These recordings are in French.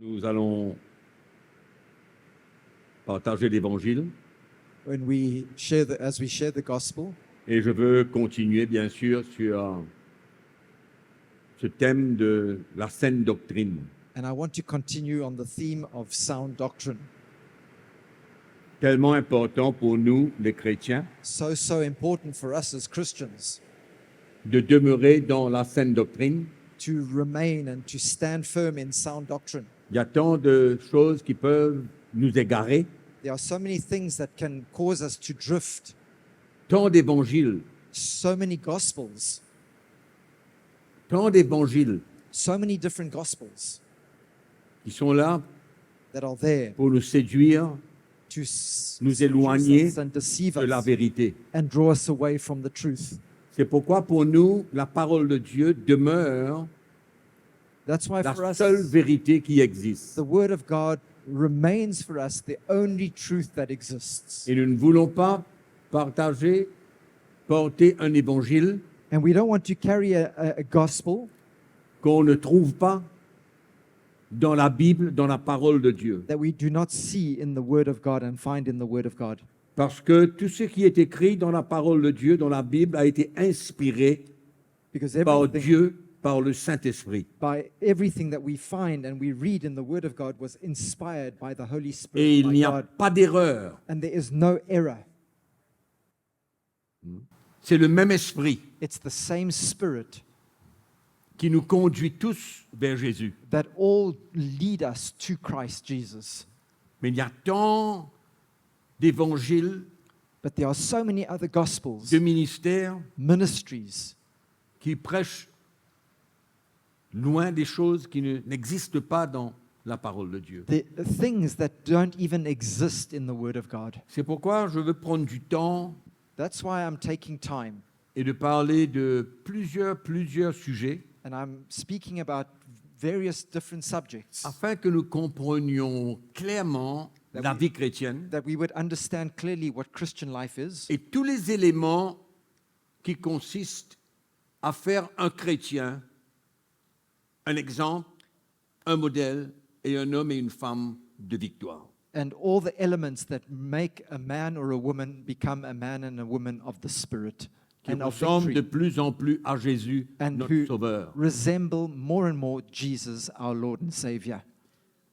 Nous allons partager l'Évangile as we share the gospel, et je veux continuer bien sûr sur ce thème de la saine doctrine, and I want to continue on the theme of sound doctrine. tellement important pour nous les chrétiens So important for us as Christians de demeurer dans la saine doctrine. to remain and to stand firm in sound doctrine. Il y a tant de choses qui peuvent nous égarer, There are so many things that can cause us to drift, tant d'évangiles, so many gospels, so many different gospels qui sont là that are there pour nous séduire, to nous seduce éloigner us and deceive de la us vérité. and draw us away from the truth. C'est pourquoi pour nous, la parole de Dieu demeure That's why la for us, seule vérité qui existe. the Word of God remains for us the only truth that exists. Et nous ne voulons pas porter un évangile And we don't want to carry a gospel qu'on ne trouve pas dans la Bible, dans la parole de Dieu. that we do not see in the Word of God and find in the Word of God. Parce que tout ce qui est écrit dans la parole de Dieu, dans la Bible, a été inspiré Because par everything, Dieu, par le Saint-Esprit. by everything that we find and we read in the Word of God was inspired by the Holy Et Spirit, il by n'y a God, pas d'erreur. and there is no error. C'est le même esprit It's the same Spirit qui nous conduit tous vers Jésus. that all lead us to Christ Jesus. Mais il y a tant d'évangiles, But there are so many other gospels, de ministères ministries qui prêchent loin des choses qui n'existent pas dans la parole de Dieu. the things that don't even exist in the Word of God. C'est pourquoi je veux prendre du temps That's why I'm taking time et de parler de plusieurs sujets and I'm speaking about various different subjects afin que nous comprenions clairement la vie chrétienne that we would understand clearly what Christian life is et tous les éléments qui consistent à faire un chrétien un exemple, un modèle et un homme et une femme de victoire. and all the elements that make a man or a woman become a man and a woman of the Spirit Qui and of ressemble de victory, plus en plus à Jésus, and notre who Sauveur. resemble more and more Jesus, our Lord and Savior.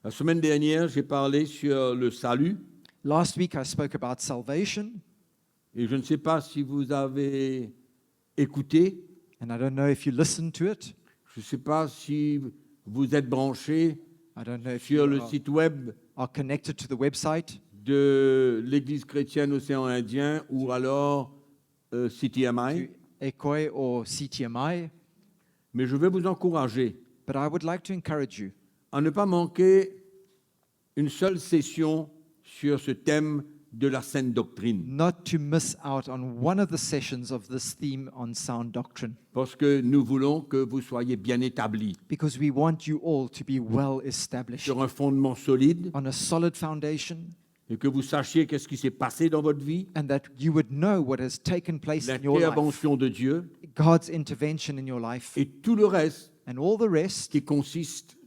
La semaine dernière, j'ai parlé sur le salut Last week I spoke about salvation, et je ne sais pas si vous avez écouté, and I don't know if you listened to it. je ne sais pas si vous êtes branché I don't know if sur you le site web are connected to the website de l'Église chrétienne Océan Indien ou alors CTMI, to Ekoi or CTMI, mais je veux vous encourager but I would like to encourage you à ne pas manquer une seule session sur ce thème de la saine doctrine, not to miss out on one of the sessions of this theme on sound doctrine, parce que nous voulons que vous soyez bien établis because we want you all to be well established sur un fondement solide on a solid foundation, et que vous sachiez qu'est-ce qui s'est passé dans votre vie, and that you would know what has taken place in your life, l'intervention de Dieu God's intervention in your life, et tout le reste and all the rest qui consiste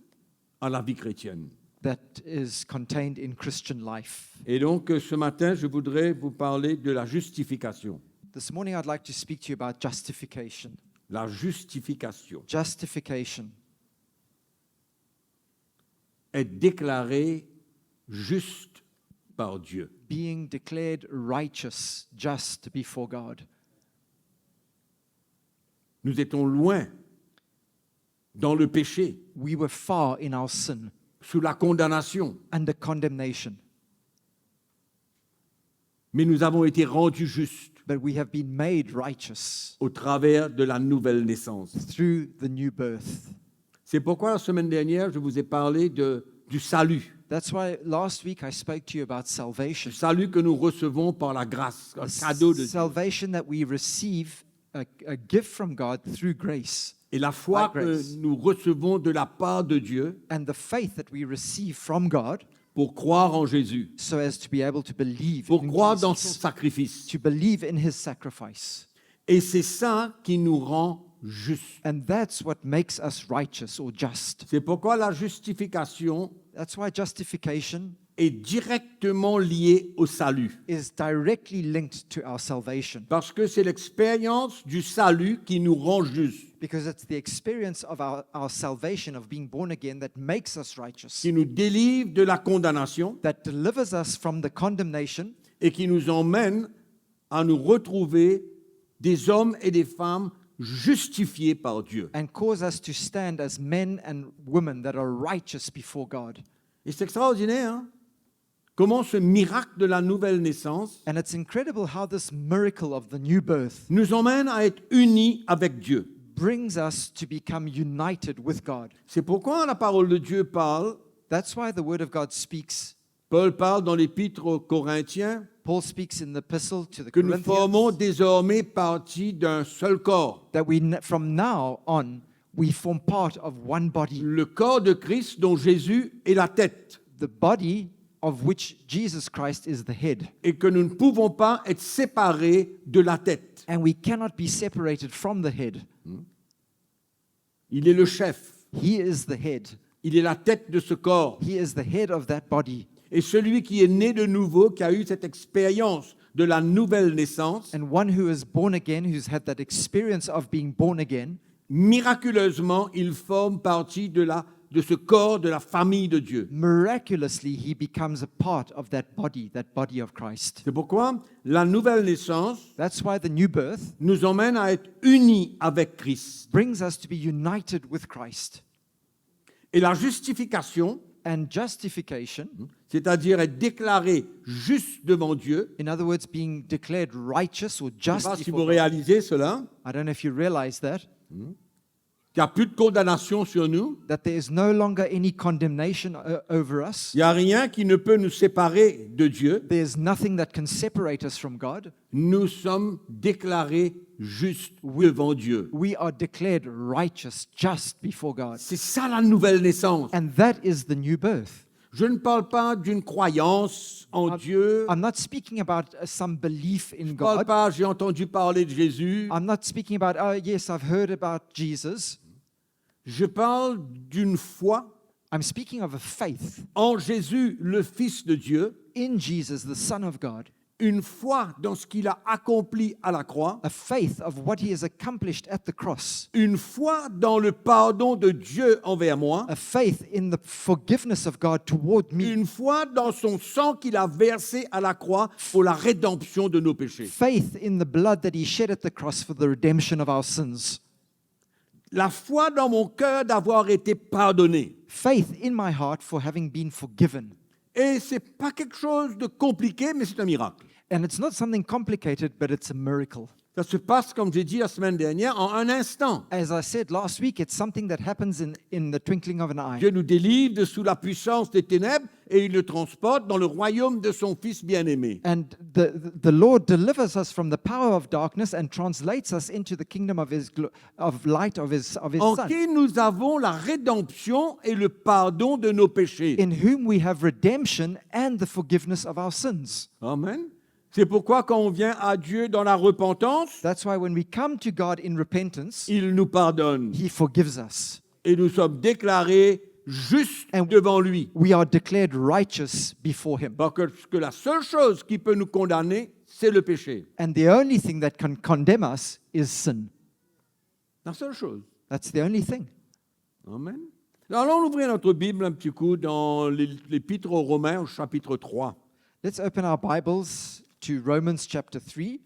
à la vie chrétienne. that is contained in Christian life. Et donc ce matin, je voudrais vous parler de la justification. This morning I'd like to speak to you about justification. La justification Justification. est déclarée juste par Dieu. Being declared righteous, just before God. Nous étions loin dans le péché, We were far in our sin, sous la condamnation, under condemnation, mais nous avons été rendus justes but we have been made righteous au travers de la nouvelle naissance. through the new birth. C'est pourquoi la semaine dernière, je vous ai parlé du salut. That's why last week I spoke to you about Le salvation. salut que nous recevons par la grâce, un The cadeau de Dieu. salvation that we receive, a gift from God through grace, Et la foi By grace. que nous recevons de la part de Dieu and the faith that we receive from God, pour croire en Jésus, so as to be able to believe pour in croire dans son Jesus, sacrifice. to believe in His sacrifice. Et c'est ça qui nous rend justes. And that's what makes us righteous or just. C'est pourquoi la justification That's why justification est directement lié au salut. is directly linked to our salvation, Parce que c'est l'expérience du salut qui nous rend justes, because it's the experience of our salvation, of being born again, that makes us righteous, qui nous délivre de la condamnation that delivers us from the condemnation, et qui nous emmène à nous retrouver des hommes et des femmes justifiés par Dieu. and cause us to stand as men and women that are righteous before God. Et c'est extraordinaire, hein? Comment ce miracle de la nouvelle naissance And it's incredible how this miracle of the new birth nous emmène à être unis avec Dieu. brings us to become united with God. C'est pourquoi la parole de Dieu parle, That's why the Word of God speaks. Paul parle dans l'épître aux Corinthiens, Paul speaks in the epistle to the que nous formons Corinthians désormais partie d'un seul corps, that from now on, we form part of one body, le corps de Christ dont Jésus est la tête, the body of which Jesus Christ is the head. et que nous ne pouvons pas être séparés de la tête. And we cannot be separated from the head. Il est le chef, He is the head. il est la tête de ce corps. He is the head of that body. Et celui qui est né de nouveau, qui a eu cette expérience de la nouvelle naissance, And one who is born again, who's had that experience of being born again, miraculeusement, il forme partie de ce corps, de la famille de Dieu. miraculously, he becomes a part of that body of Christ. C'est pourquoi la nouvelle naissance That's why the new birth nous emmène à être unis avec Christ. brings us to be united with Christ. Et la justification, And justification, c'est-à-dire être déclaré juste devant Dieu, in other words, being declared righteous or je ne sais just pas si before vous God. réalisez cela, I don't know if you realize that, qu'il n'y a plus de condamnation sur nous, that there is no longer any condemnation over us. il n'y a rien qui ne peut nous séparer de Dieu, There's nothing that can separate us from God. nous sommes déclarés justes devant Dieu. We are declared righteous just before God. C'est ça la nouvelle naissance. And that is the new birth. Je ne parle pas d'une croyance en Dieu. I'm not speaking about some belief in Je ne parle God. pas, j'ai entendu parler de Jésus. I'm not speaking about, oh, yes, I've heard about Jesus. Je parle d'une foi I'm speaking of a faith en Jésus, le Fils de Dieu, in Jesus, the Son of God, une foi dans ce qu'il a accompli à la croix, a faith of what he has accomplished at the cross, une foi dans le pardon de Dieu envers moi, a faith in the forgiveness of God toward me, une foi dans son sang qu'il a versé à la croix pour la rédemption de nos péchés. faith in the blood that he shed at the cross for the redemption of our sins, La foi dans mon cœur d'avoir été pardonné. faith in my heart for having been forgiven. Et ce n'est pas quelque chose de compliqué, mais c'est un miracle. And it's not something complicated, but it's a miracle. Ça se passe, comme j'ai dit la semaine dernière, en un instant. As I said last week, it's something that happens in the twinkling of an eye. Dieu nous délivre de sous la puissance des ténèbres et il le transporte dans le royaume de son Fils bien-aimé. And the Lord delivers us from the power of darkness and translates us into the kingdom of of light of his En Son, qui nous avons la rédemption et le pardon de nos péchés. in whom we have redemption and the forgiveness of our sins. Amen. C'est pourquoi quand on vient à Dieu dans la repentance, That's why when we come to God in repentance, il nous pardonne he forgives us. et nous sommes déclarés justes And- devant lui. We are declared righteous before him. Parce que la seule chose qui peut nous condamner, c'est le péché. And the only thing that can condemn us is sin. La seule chose. That's the only thing. Amen. Alors, allons ouvrir notre Bible un petit coup dans l'Épître aux Romains, au chapitre 3. Let's open our Bibles to Romans chapter 3.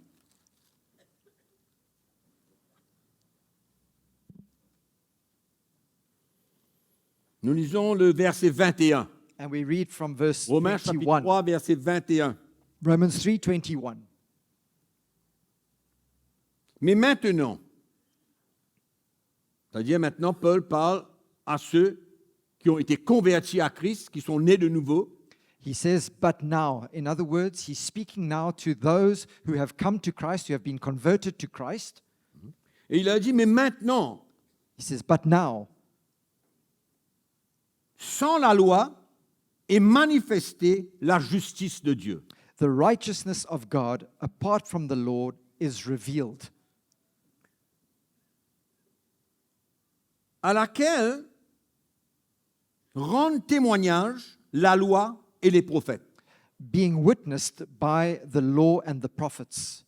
Nous lisons le verset 21. And we read from verse Romains chapitre 21. 3, verset 21. Romans 3:21. Mais maintenant, c'est-à-dire maintenant, Paul parle à ceux qui ont été convertis à Christ, qui sont nés de nouveau. He says, but now. In other words, he's speaking now to those who have come to Christ, who have been converted to Christ. Et il a dit, mais maintenant, He says, but now, sans la loi, est manifestée la justice de Dieu. the righteousness of God apart from the law is revealed, À laquelle rendent témoignage la loi et les prophètes. being witnessed by the law and the prophets.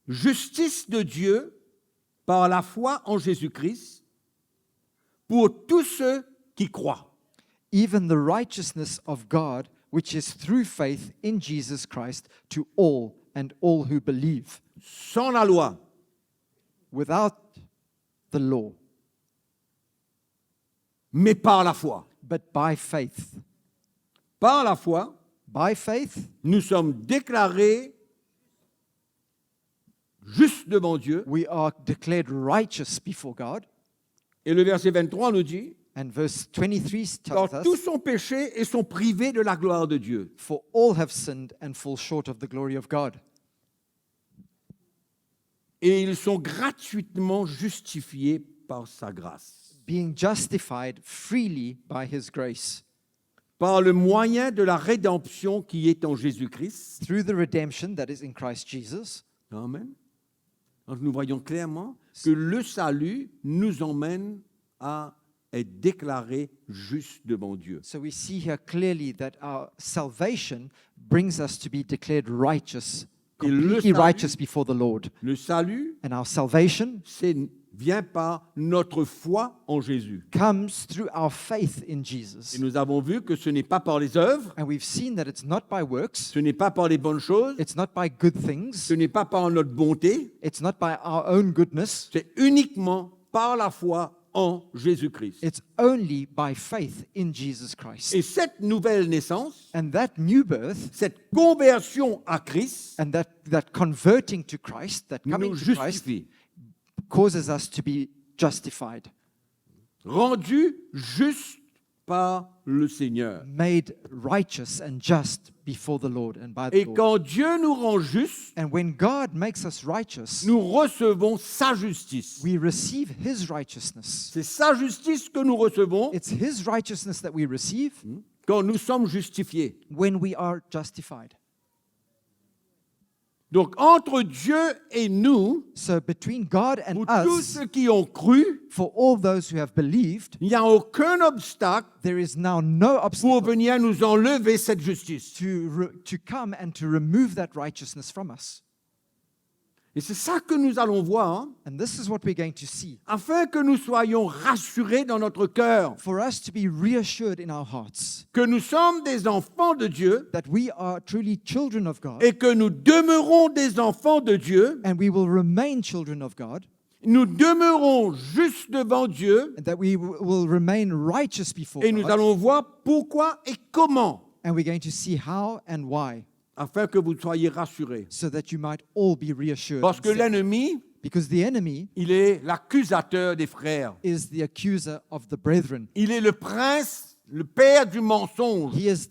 Justice de Dieu par la foi en Jésus-Christ pour tous ceux qui croient. Even the righteousness of God, which is through faith in Jesus Christ, to all and all who believe, Sans la loi, without the law, mais par la foi. but by faith. Par la foi, By faith, nous sommes déclarés justes devant Dieu. we are declared righteous before God. Et le verset 23 nous dit, And verse 23 car tells tous us, sont péchés et sont privés de la gloire de Dieu. for all have sinned and fall short of the glory of God. Et ils sont gratuitement justifiés par sa grâce, Being justified freely by his grace, par le moyen de la rédemption qui est en Jésus-Christ. through the redemption that is in Christ Jesus. Amen. Donc nous voyons clairement que le salut nous emmène à être déclarés justes devant Dieu. So we see here clearly that our salvation brings us to be declared righteous, Et le completely salut- righteous before the Lord. Le salut, And our salvation vient par notre foi en Jésus. comes through our faith in Et Jesus. nous avons vu que ce n'est pas par les œuvres, And we've seen that it's not by works, ce n'est pas par les bonnes choses, it's not by good things, ce n'est pas par notre bonté, it's not by our own goodness, c'est uniquement par la foi en Jésus-Christ. it's only by faith in Jesus Christ. Et cette nouvelle naissance, And that new birth cette conversion à Christ, and that converting to Christ, that coming nous to Christ, justifie, causes us to be justified, rendu juste par le Seigneur. made righteous and just before the Lord and by the Et Lord. quand Dieu nous rend justes, And when God makes us righteous, nous recevons sa justice. we receive his righteousness. C'est sa justice que nous recevons It's his righteousness that we receive quand nous sommes justifiés. when we are justified. Donc entre Dieu et nous, So between God and pour tous us, ceux qui ont cru, for all those who have believed, il n'y a aucun obstacle there is now no pour obstacle venir nous enlever cette justice. to come and to remove that righteousness from us. Et c'est ça que nous allons voir, And this is what we're going to see. afin que nous soyons rassurés dans notre cœur, For us to be reassured in our hearts que nous sommes des enfants de Dieu that we are truly children of God et que nous demeurons des enfants de Dieu, and we will remain children of God nous demeurons juste devant Dieu and that we will remain righteous before et nous God. allons voir pourquoi et comment, And we're going to see how and why afin que vous soyez rassurés. so that you might all be reassured. Parce and que safe. l'ennemi, Because the enemy il est l'accusateur des frères. is the accuser of the brethren. Il est le prince, le père du mensonge. He is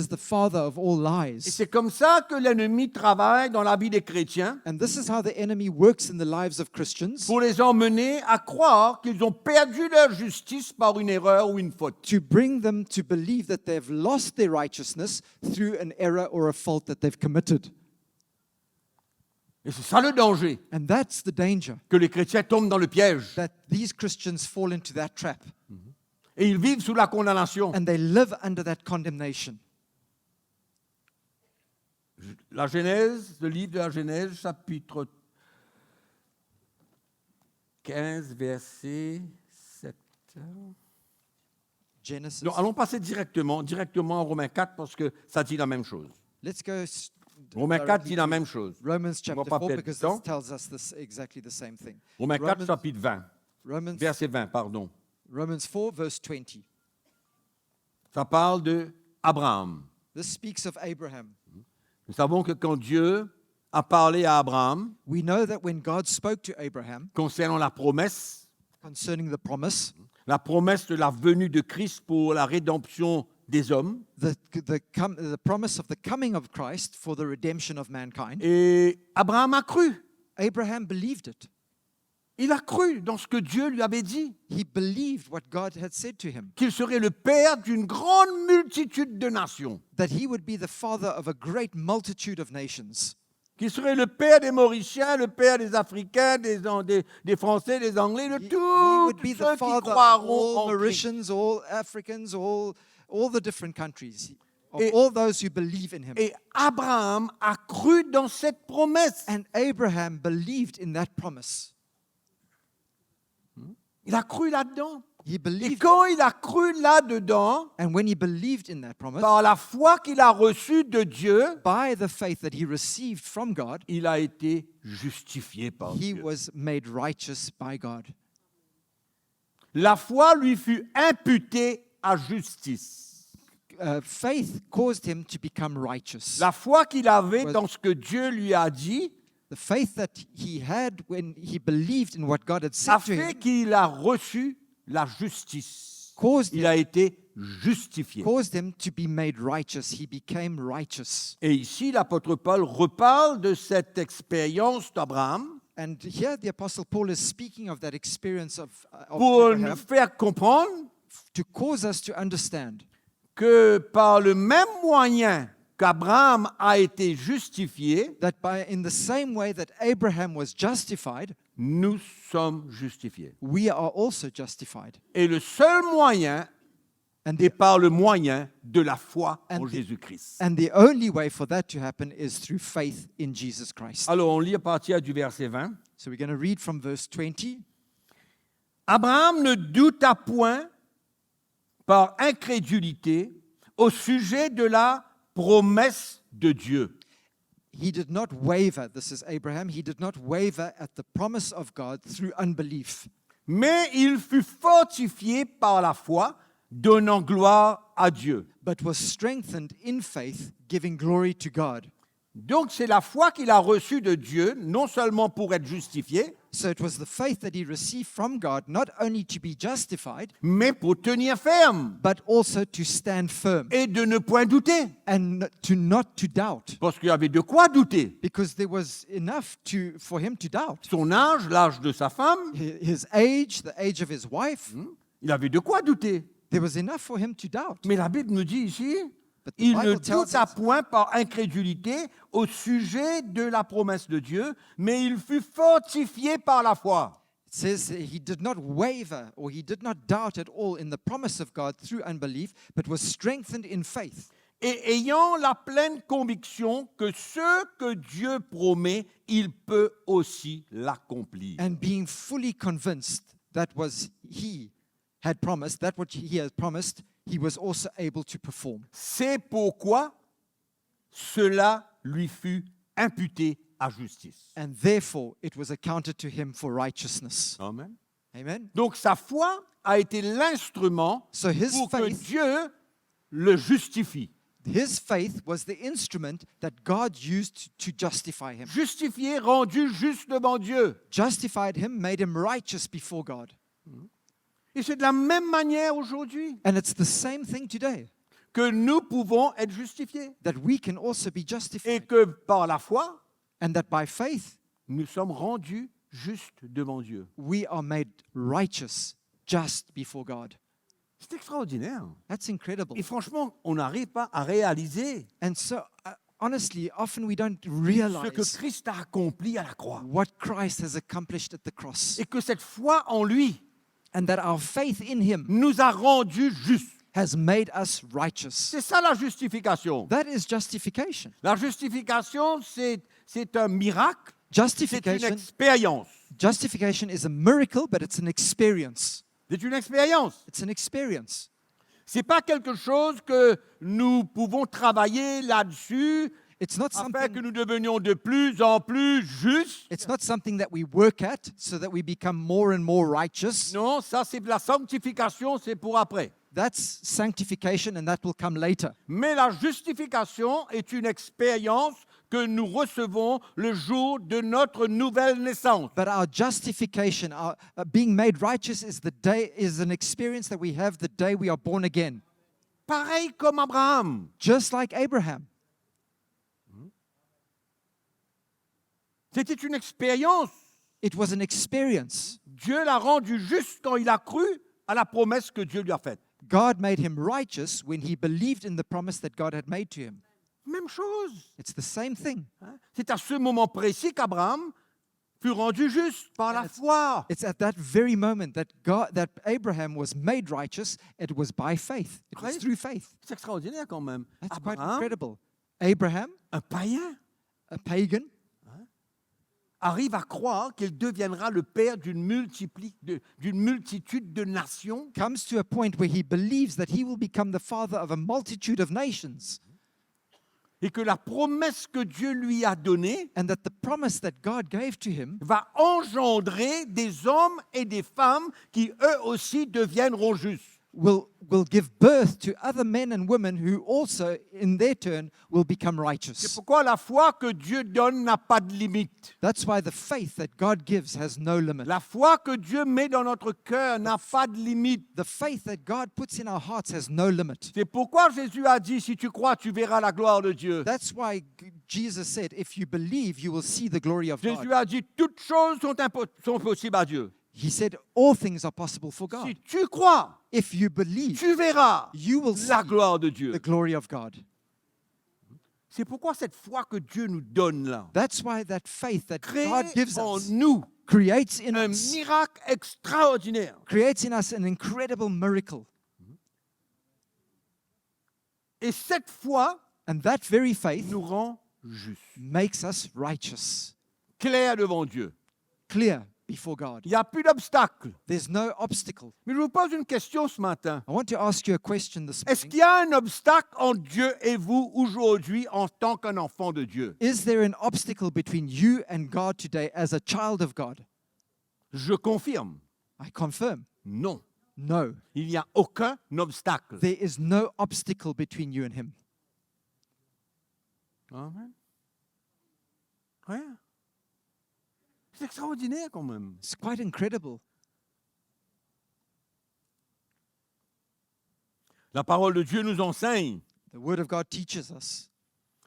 the father of all Et lies. c'est comme ça que l'ennemi travaille dans la vie des chrétiens And this is how the enemy works in the lives of Christians pour les emmener à croire qu'ils ont perdu leur justice par une erreur ou une faute. to bring them to believe that they've lost their righteousness through an error or a fault that they've committed. Et c'est ça le danger, And that's the danger, que les chrétiens tombent dans le piège that these Christians fall into that trap et ils vivent sous la condamnation. and they live under that condemnation. La Genèse, le livre de la Genèse, chapitre 15, verset 7. Genesis. Non, allons passer directement en Romains 4 parce que ça dit la même chose. Let's go Romains 4 directly dit la to même chose. Romans On chapter va pas 4 perdre because du temps. this tells us exactly the same thing. Romains 4, Romans- chapitre 20, Romans, verset 20, pardon. Romans 4 verse 20. Ça parle de Abraham. This speaks of Abraham. Nous savons que quand Dieu a parlé à Abraham We know that when God spoke to Abraham concernant la promesse concerning the promise, de la venue de Christ pour la rédemption des hommes, the promise of the coming of Christ for the redemption of mankind, et Abraham a cru. Abraham believed it. Il a cru dans ce que Dieu lui avait dit, He believed what God had said to him, qu'il serait le père d'une grande multitude de nations. that he would be the father of a great multitude of nations. qui serait le père des Mauriciens, le père des Africains, des Français, des Anglais, de He tous would be ceux the qui father of croiront all en Christ. Mauritians, all Africans, all the different countries, of Et- all those who believe in him. Et Abraham a cru dans cette promesse. And Abraham believed in that promise. Il a cru là-dedans. He Et believed, quand il a cru là-dedans, and when he believed in that promise, par la foi qu'il a reçue de Dieu, by the faith that he received from God, il a été justifié par he Dieu. was made righteous by God. La foi lui fut imputée à justice. Faith caused him to become righteous. La foi qu'il avait Was- dans ce que Dieu lui a dit The faith that he had when he believed in what God had a said to fait him qu'il a reçu la justice. caused Il a été justifié. him to be made righteous. He became righteous. Et ici, l'apôtre Paul reparle de cette expérience d'Abraham And here the Apostle Paul is speaking of that experience of pour nous Abraham faire comprendre to cause us to understand que par le même moyen qu'Abraham a été justifié, that in the same way that Abraham was justified, nous sommes justifiés. we are also justified. Et le seul moyen And est the, par le moyen de la foi en And the- Jésus-Christ. and the only way for that to happen is through faith in Jesus Christ. Alors, on lit à partir du verset 20. So we're going to read from verse 20. Abraham ne douta point par incrédulité au sujet de la promesse de Dieu. He did not waver, this is Abraham, he did not waver at the promise of God through unbelief, Mais il fut fortifié par la foi, donnant gloire à Dieu. but was strengthened in faith, giving glory to God. Donc c'est la foi qu'il a reçue de Dieu, non seulement pour être justifié, So it was the faith that he received from God, not only to be justified, mais pour tenir ferme but also to stand firm et de ne point douter. and to not to doubt, Parce qu'il y avait de quoi douter. because there was enough for him to doubt. Son âge, l'âge de sa femme, His age, the age of his wife, il avait de quoi douter. there was enough for him to doubt. Mais la Bible nous dit ici, But the il ne Bible tells douta us- point par incrédulité au sujet de la promesse de Dieu, mais il fut fortifié par la foi. It says that he did not waver or he did not doubt at all in the promise of God through unbelief, but was strengthened in faith, Et ayant la pleine conviction que ce que Dieu promet, il peut aussi l'accomplir. and being fully convinced that was he had promised, that what he had promised, he was also able to perform. C'est pourquoi cela lui fut imputé à justice. And therefore it was accounted to him for righteousness. Amen. Amen. Donc sa foi a été l'instrument So his pour que faith, Dieu le justifie. his faith was the instrument that God used to justify him. Justifié, rendu juste devant Dieu. Justified him, made him righteous before God. Et c'est de la même manière aujourd'hui And it's the same thing today, que nous pouvons être justifiés. that we can also be Et justified. que par la foi, And that by faith, nous sommes rendus justes devant Dieu. we are made righteous just before God. C'est extraordinaire. That's incredible. Et franchement, on n'arrive pas à réaliser And so, honestly, often we don't ce que realize Christ a accompli à la croix. what Christ has accomplished at the cross. Et que cette foi en lui And that our faith in him nous a rendus justes. has made us righteous. C'est ça la justification. That is justification. La justification, c'est un miracle, c'est une Justification, expérience. justification is a miracle, but it's an experience. C'est une expérience. It's an experience. Ce n'est pas quelque chose que nous pouvons travailler là-dessus It's not afin que something. nous devenions de plus en plus justes. It's not something that we work at so that we become more and more righteous. Non, ça c'est de la sanctification, c'est pour après. That's sanctification, and that will come later. Mais la justification est une expérience que nous recevons le jour de notre nouvelle naissance. But our justification, our being made righteous, is an experience that we have the day we are born again, Pareil comme Abraham. just like Abraham. C'était une expérience. It was an experience. Dieu l'a rendu juste quand il a cru à la promesse que Dieu lui a faite. God made him righteous when he believed in the promise that God had made to him. Même chose. It's the same thing. Hein. C'est à ce moment précis qu'Abraham fut rendu juste par la foi. It's at that very moment that Abraham was made righteous. It was by faith. It was Right. through faith. C'est extraordinaire quand même. That's quite Abraham, incredible. Abraham, un païen, a pagan, arrive à croire qu'il deviendra le père d'une multitude de nations. comes to a point where he believes that he will become the father of a multitude of nations, Et que la promesse que Dieu lui a donnée and that the promise that God gave to him va engendrer des hommes et des femmes qui eux aussi deviendront justes. will give birth to other men and women who also, in their turn, will become C'est righteous. pourquoi la foi que Dieu donne n'a pas de limite. That's why the faith that God gives has no limit. La foi que Dieu met dans notre cœur n'a pas de limite. The faith that God puts in our hearts has no limit. C'est pourquoi Jésus a dit, si tu crois, tu verras la gloire de Dieu. That's why Jesus said, if you believe, you will see the glory of Jésus God. a dit, toutes choses sont possibles à Dieu. He said, all things are possible for God. Si tu crois, If you believe, tu verras you will see la gloire de Dieu. the glory of God. C'est pourquoi cette foi que Dieu nous donne là That's why that faith that crée God gives en us nous creates in un us miracle extraordinaire. an incredible miracle. Et cette foi And that very faith nous rend justes, makes us righteous, clairs devant Dieu. clear before God. Il n'y a plus d'obstacle. There's no obstacle. Mais je vous pose une question ce matin. I want to ask you a question this Est-ce morning. qu'il y a un obstacle entre Dieu et vous aujourd'hui en tant qu'un enfant de Dieu? Is there an obstacle between you and God today as a child of God? Je confirme, I confirm. non. No. Il n'y a aucun obstacle. There is no obstacle between you and Him. Amen. Rien. C'est extraordinaire quand même. It's quite incredible. La parole de Dieu nous enseigne The Word of God teaches us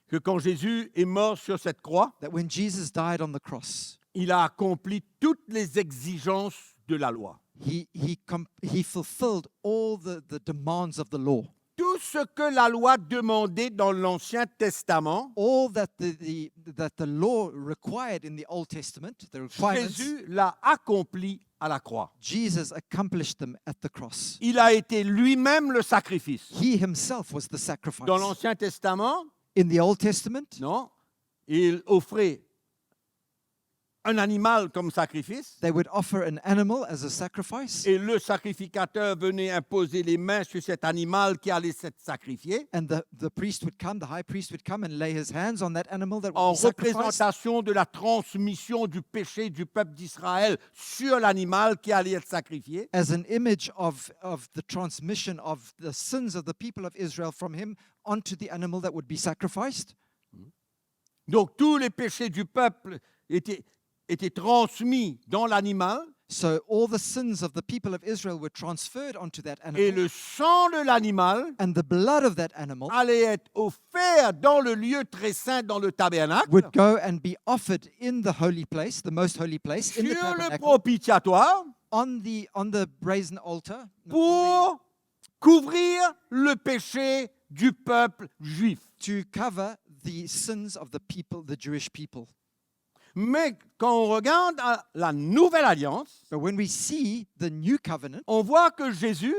que quand Jésus est mort sur cette croix, that when Jesus died on the cross, il a accompli toutes les exigences de la loi. he fulfilled all the demands of the law. Tout ce que la loi demandait dans l'Ancien Testament, All that the law required in the Old Testament, the requirements, Jésus l'a accompli à la croix. Jesus accomplished them at the cross. Il a été lui-même le sacrifice. He himself was the sacrifice. Dans l'Ancien Testament, In the Old Testament, non, il offrait un animal comme sacrifice they would offer an animal as a sacrifice, et le sacrificateur venait imposer les mains sur cet animal qui allait être sacrifié and the priest would come, the high priest would come and lay his hands on that animal that en would be sacrificed représentation de la transmission du péché du peuple d'Israël sur l'animal qui allait être sacrifié. as an image of the transmission of the sins of the people of Israel from him onto the animal that would be sacrificed. Donc tous les péchés du peuple étaient transmis dans l'animal So all the sins of the people of Israel were transferred onto that et animal, le sang de l'animal and the blood of that animal allait être offert dans le lieu très saint, dans le tabernacle, would go and be offered in the holy place, the most holy place, in the sur le tabernacle, propitiatoire on the brazen altar, pour couvrir le péché du peuple juif. to cover the sins of the people, the Jewish people. Mais quand on regarde à la nouvelle alliance, But when we see the new covenant, on voit que Jésus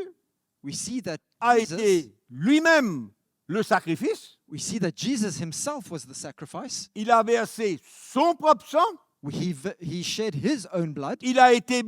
we see that a Jesus, été lui-même le sacrifice. we see that Jesus himself was the sacrifice. Il a versé son propre sang. He shed his own blood. Il a été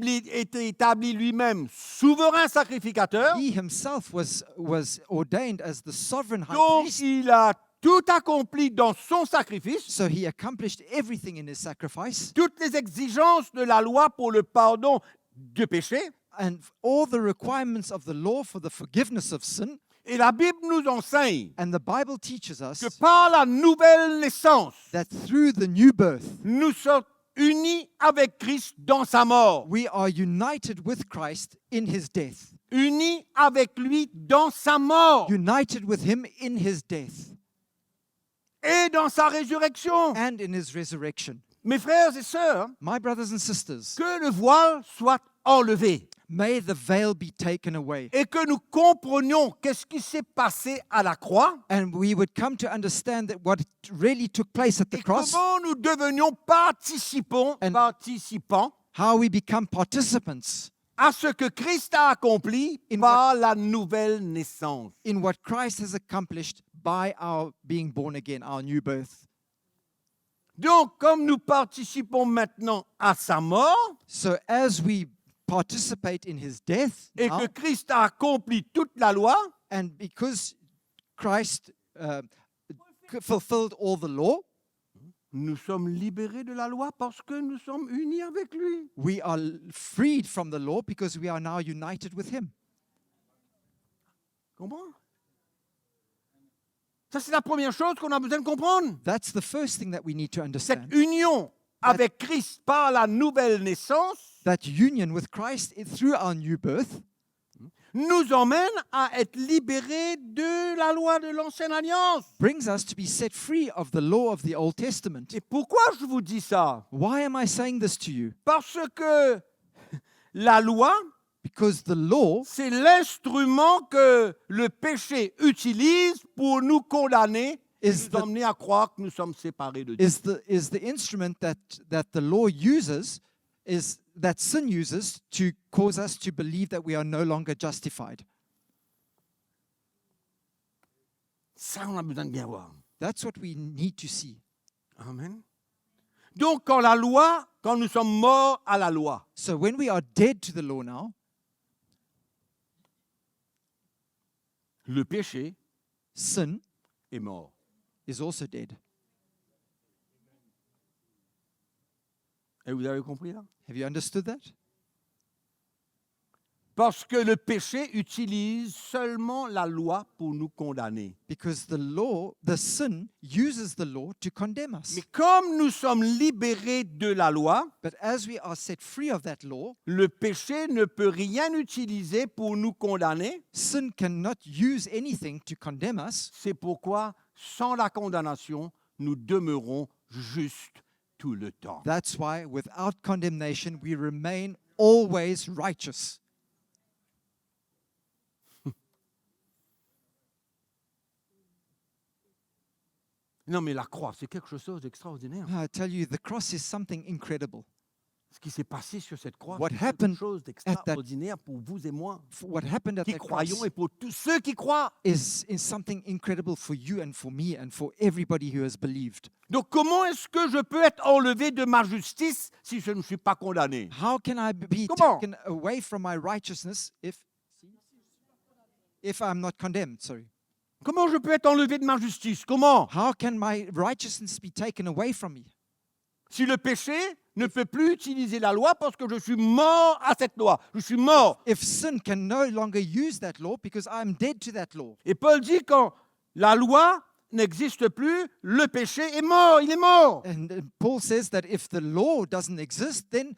établi lui-même souverain sacrificateur. He himself was ordained as the sovereign high Donc, priest. il a tout accompli dans son sacrifice. So he accomplished everything in his sacrifice, Toutes les exigences de la loi pour le pardon de péché. and all the requirements of the law for the forgiveness of sin. Et la Bible nous enseigne And the Bible teaches us que par la nouvelle naissance, that through the new birth, nous sommes unis avec Christ dans sa mort. we are united with Christ in his death, Unis avec lui dans sa mort united with him in his death et dans sa résurrection. and in his resurrection. Mes frères et sœurs, My brothers and sisters, que le voile soit enlevé. may the veil be taken away. et que nous comprenions qu'est-ce qui s'est passé à la croix And we would come to understand that what really took place at the et cross, comment nous devenions And- participants how we become participants à ce que Christ a accompli In par la nouvelle naissance. in what Christ has accomplished by our being born again, our new birth. Donc, comme nous participons maintenant à sa mort So as we participate in his death et now, que Christ a accompli toute la loi, and because Christ fulfilled all the law, nous sommes libérés de la loi parce que nous sommes unis avec lui. we are freed from the law because we are now united with him. Comprends? Ça, c'est la première chose qu'on a besoin de comprendre. That's the first thing that we need to Cette understand. union avec Christ par la nouvelle naissance That union with Christ through our new birth nous emmène à être libérés de la loi de l'ancienne alliance. brings us to be set free of the law of the Old Testament. Et pourquoi je vous dis ça? Why am I saying this to you? Parce que la loi, Because the law c'est l'instrument que le péché utilise pour nous condamner et Is nous the- emmener à croire que nous sommes séparés de Dieu. is the instrument that the law uses, is that sin uses to cause us to believe that we are no longer justified. Ça, on a besoin de bien voir. That's what we need to see. Amen. Donc, quand nous sommes morts à la loi, So when we are dead to the law now, le péché sin est mort. is also dead. Et vous avez compris là? Have you understood that? Parce que le péché utilise seulement la loi pour nous condamner. Because the sin uses the law to condemn us. Mais comme nous sommes libérés de la loi, But as we are set free of that law, le péché ne peut rien utiliser pour nous condamner. sin cannot use anything to condemn us. C'est pourquoi, sans la condamnation, nous demeurons justes tout le temps. That's why without condemnation we remain always righteous. Non, mais la croix, c'est quelque chose d'extraordinaire. I tell you, the cross is something incredible. Ce qui s'est passé sur cette croix, What c'est quelque happened chose d'extraordinaire pour vous et moi, What happened at qui that croyons cross et pour tous ceux qui croient. is something incredible for you and for me and for everybody who has believed. Donc, comment est-ce que je peux être enlevé de ma justice si je ne suis pas condamné? How can I be Comment? taken away from my righteousness if I'm not condemned? Sorry. Comment je peux être enlevé de ma justice? Comment? How can my righteousness be taken away from me? Si le péché ne peut plus utiliser la loi parce que je suis mort à cette loi. Je suis mort. If sin can no longer use that law because I'm dead to that law. Et Paul dit quand la loi n'existe plus, le péché est mort, il est mort. And Paul says that if the law doesn't exist, then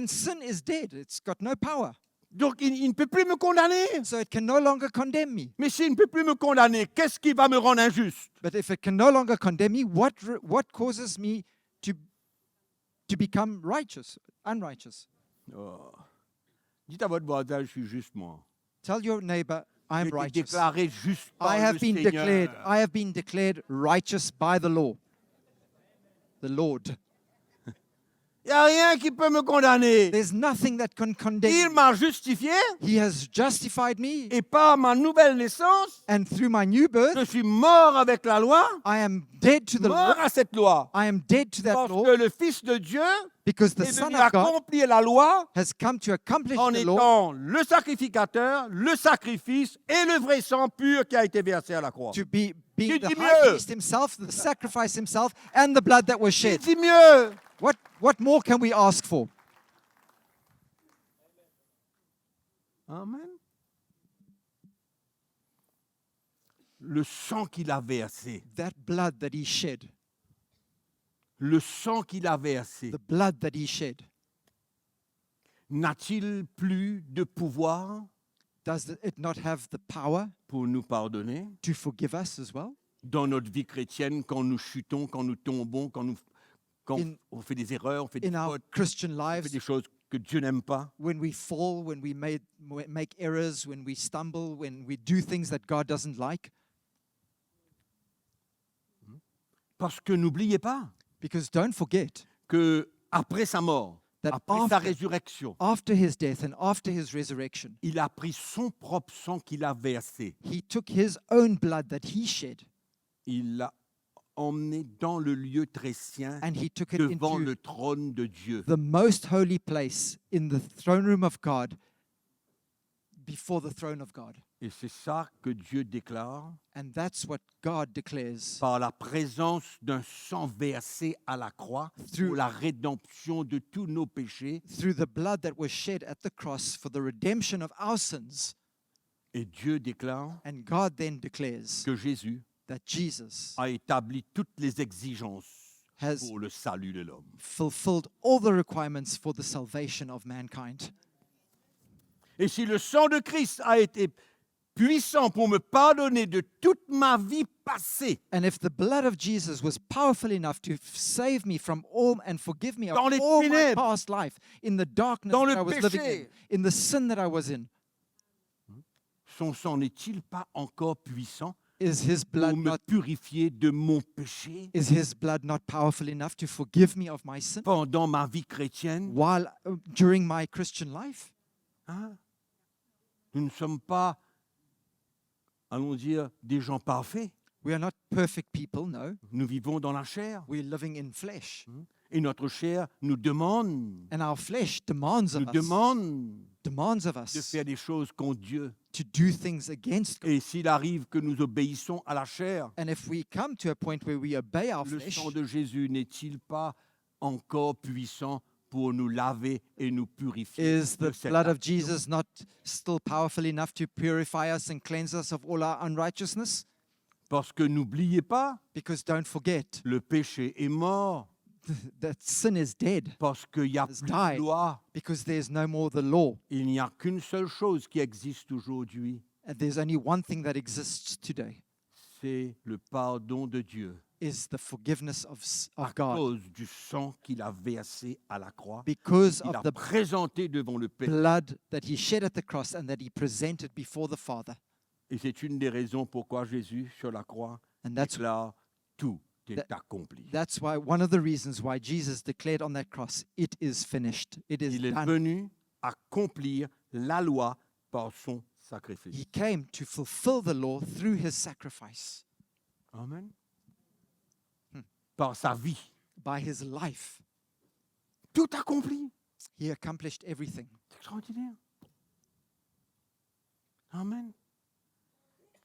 sin is dead. It's got no power. Donc il ne peut plus me condamner. So it can no longer condemn me. Mais s'il ne peut plus me condamner, qu'est-ce qui va me rendre injuste? But if it can no longer condemn me, what causes me to become righteous, unrighteous? Oh. Dites à votre voisin, je suis juste moi. Tell your neighbor, I am J'ai été righteous. déclaré juste par I le have been Seigneur. declared righteous by the law. The Lord. Il n'y a rien qui peut me condamner. There's nothing that can condemn Il me. m'a justifié He has justified me, et par ma nouvelle naissance, and through my new birth, je suis mort avec la loi, I am dead to the mort law. à cette loi. I am dead to that Parce law que le Fils de Dieu because the est Son venu of God accomplir la loi has come to accomplish en the law étant le sacrificateur, le sacrifice et le vrai sang pur qui a été versé à la croix. to be being Tu the dis high mieux. priest himself, the sacrifice himself, and the blood that was Il shed. dit mieux. What more can we ask for? Amen. Le sang qu'il a versé, That blood that he shed, le sang qu'il a versé, the blood that he shed, n'a-t-il plus de pouvoir does it not have the power pour nous pardonner to forgive us as well? dans notre vie chrétienne quand nous chutons, quand nous tombons, quand In- on fait des erreurs, on fait des In our fautes, Christian on fait lives, des choses que Dieu n'aime pas, when we fall, when we make errors, when we stumble, when we do things that God doesn't like. parce que n'oubliez pas Because don't forget que après sa mort, that après sa after, résurrection, after his death and after his resurrection, il a pris son propre sang qu'il a versé. he took his own blood that he shed Il l'a emmené dans le lieu très saint, and he took it devant into le trône de Dieu. the most holy place in the throne room of God, before the throne of God. Et c'est ça que Dieu déclare And that's what God declares par la présence d'un sang versé à la croix Through- pour la rédemption de tous nos péchés. through the blood that was shed at the cross for the redemption of our sins. Et Dieu déclare And God then declares que Jésus that Jesus a établi toutes les exigences has pour le salut de l'homme. fulfilled all the requirements for the salvation of mankind. Et si le sang de Christ a été puissant pour me pardonner de toute ma vie passée, And if the blood of Jesus was powerful enough to save me from all and forgive me of Dans les all my ténèbres, past life, in the darkness dans that le I was living péché, in the sin that I was in, son sang n'est-il pas encore puissant is his pour blood me not purifier de mon péché is his blood not powerful enough to forgive me of my sin pendant ma vie chrétienne? while during my Christian life? Hein? Nous ne sommes pas, allons dire, des gens parfaits. We are not perfect people, no. Nous vivons dans la chair. We're living in flesh. Et notre chair nous demande, And our flesh demands nous of us, demande of de us faire des choses contre Dieu. to do things against God. Et s'il arrive que nous obéissons à la chair, And if we come to a point where we obey our le flesh, sang de Jésus n'est-il pas encore puissant pour nous laver et nous purifier is de the cette blood of action? Jesus not still powerful enough to purify us and cleanse us of all our unrighteousness? Parce que n'oubliez pas, Because don't forget le péché est mort that sin is dead, parce qu'il n'y a Has plus died. de loi. because there's no more the law. Il n'y a qu'une seule chose qui existe aujourd'hui, And there's only one thing that exists today, c'est le pardon de Dieu is the forgiveness à of God. cause du sang qu'il a versé à la croix. Because Il of a the présenté devant le Père. blood that he shed at the cross and that he presented before the Father. Et c'est une des raisons pourquoi Jésus, sur la croix, And that's déclare tout est That- accompli. That's why one of the reasons why Jesus declared on that cross, it is finished. It is Il est done. venu accomplir la loi par son sacrifice. He came to fulfill the law through his sacrifice, Amen. Par sa vie. by his life. Tout accompli. He accomplished everything. C'est extraordinaire. Amen.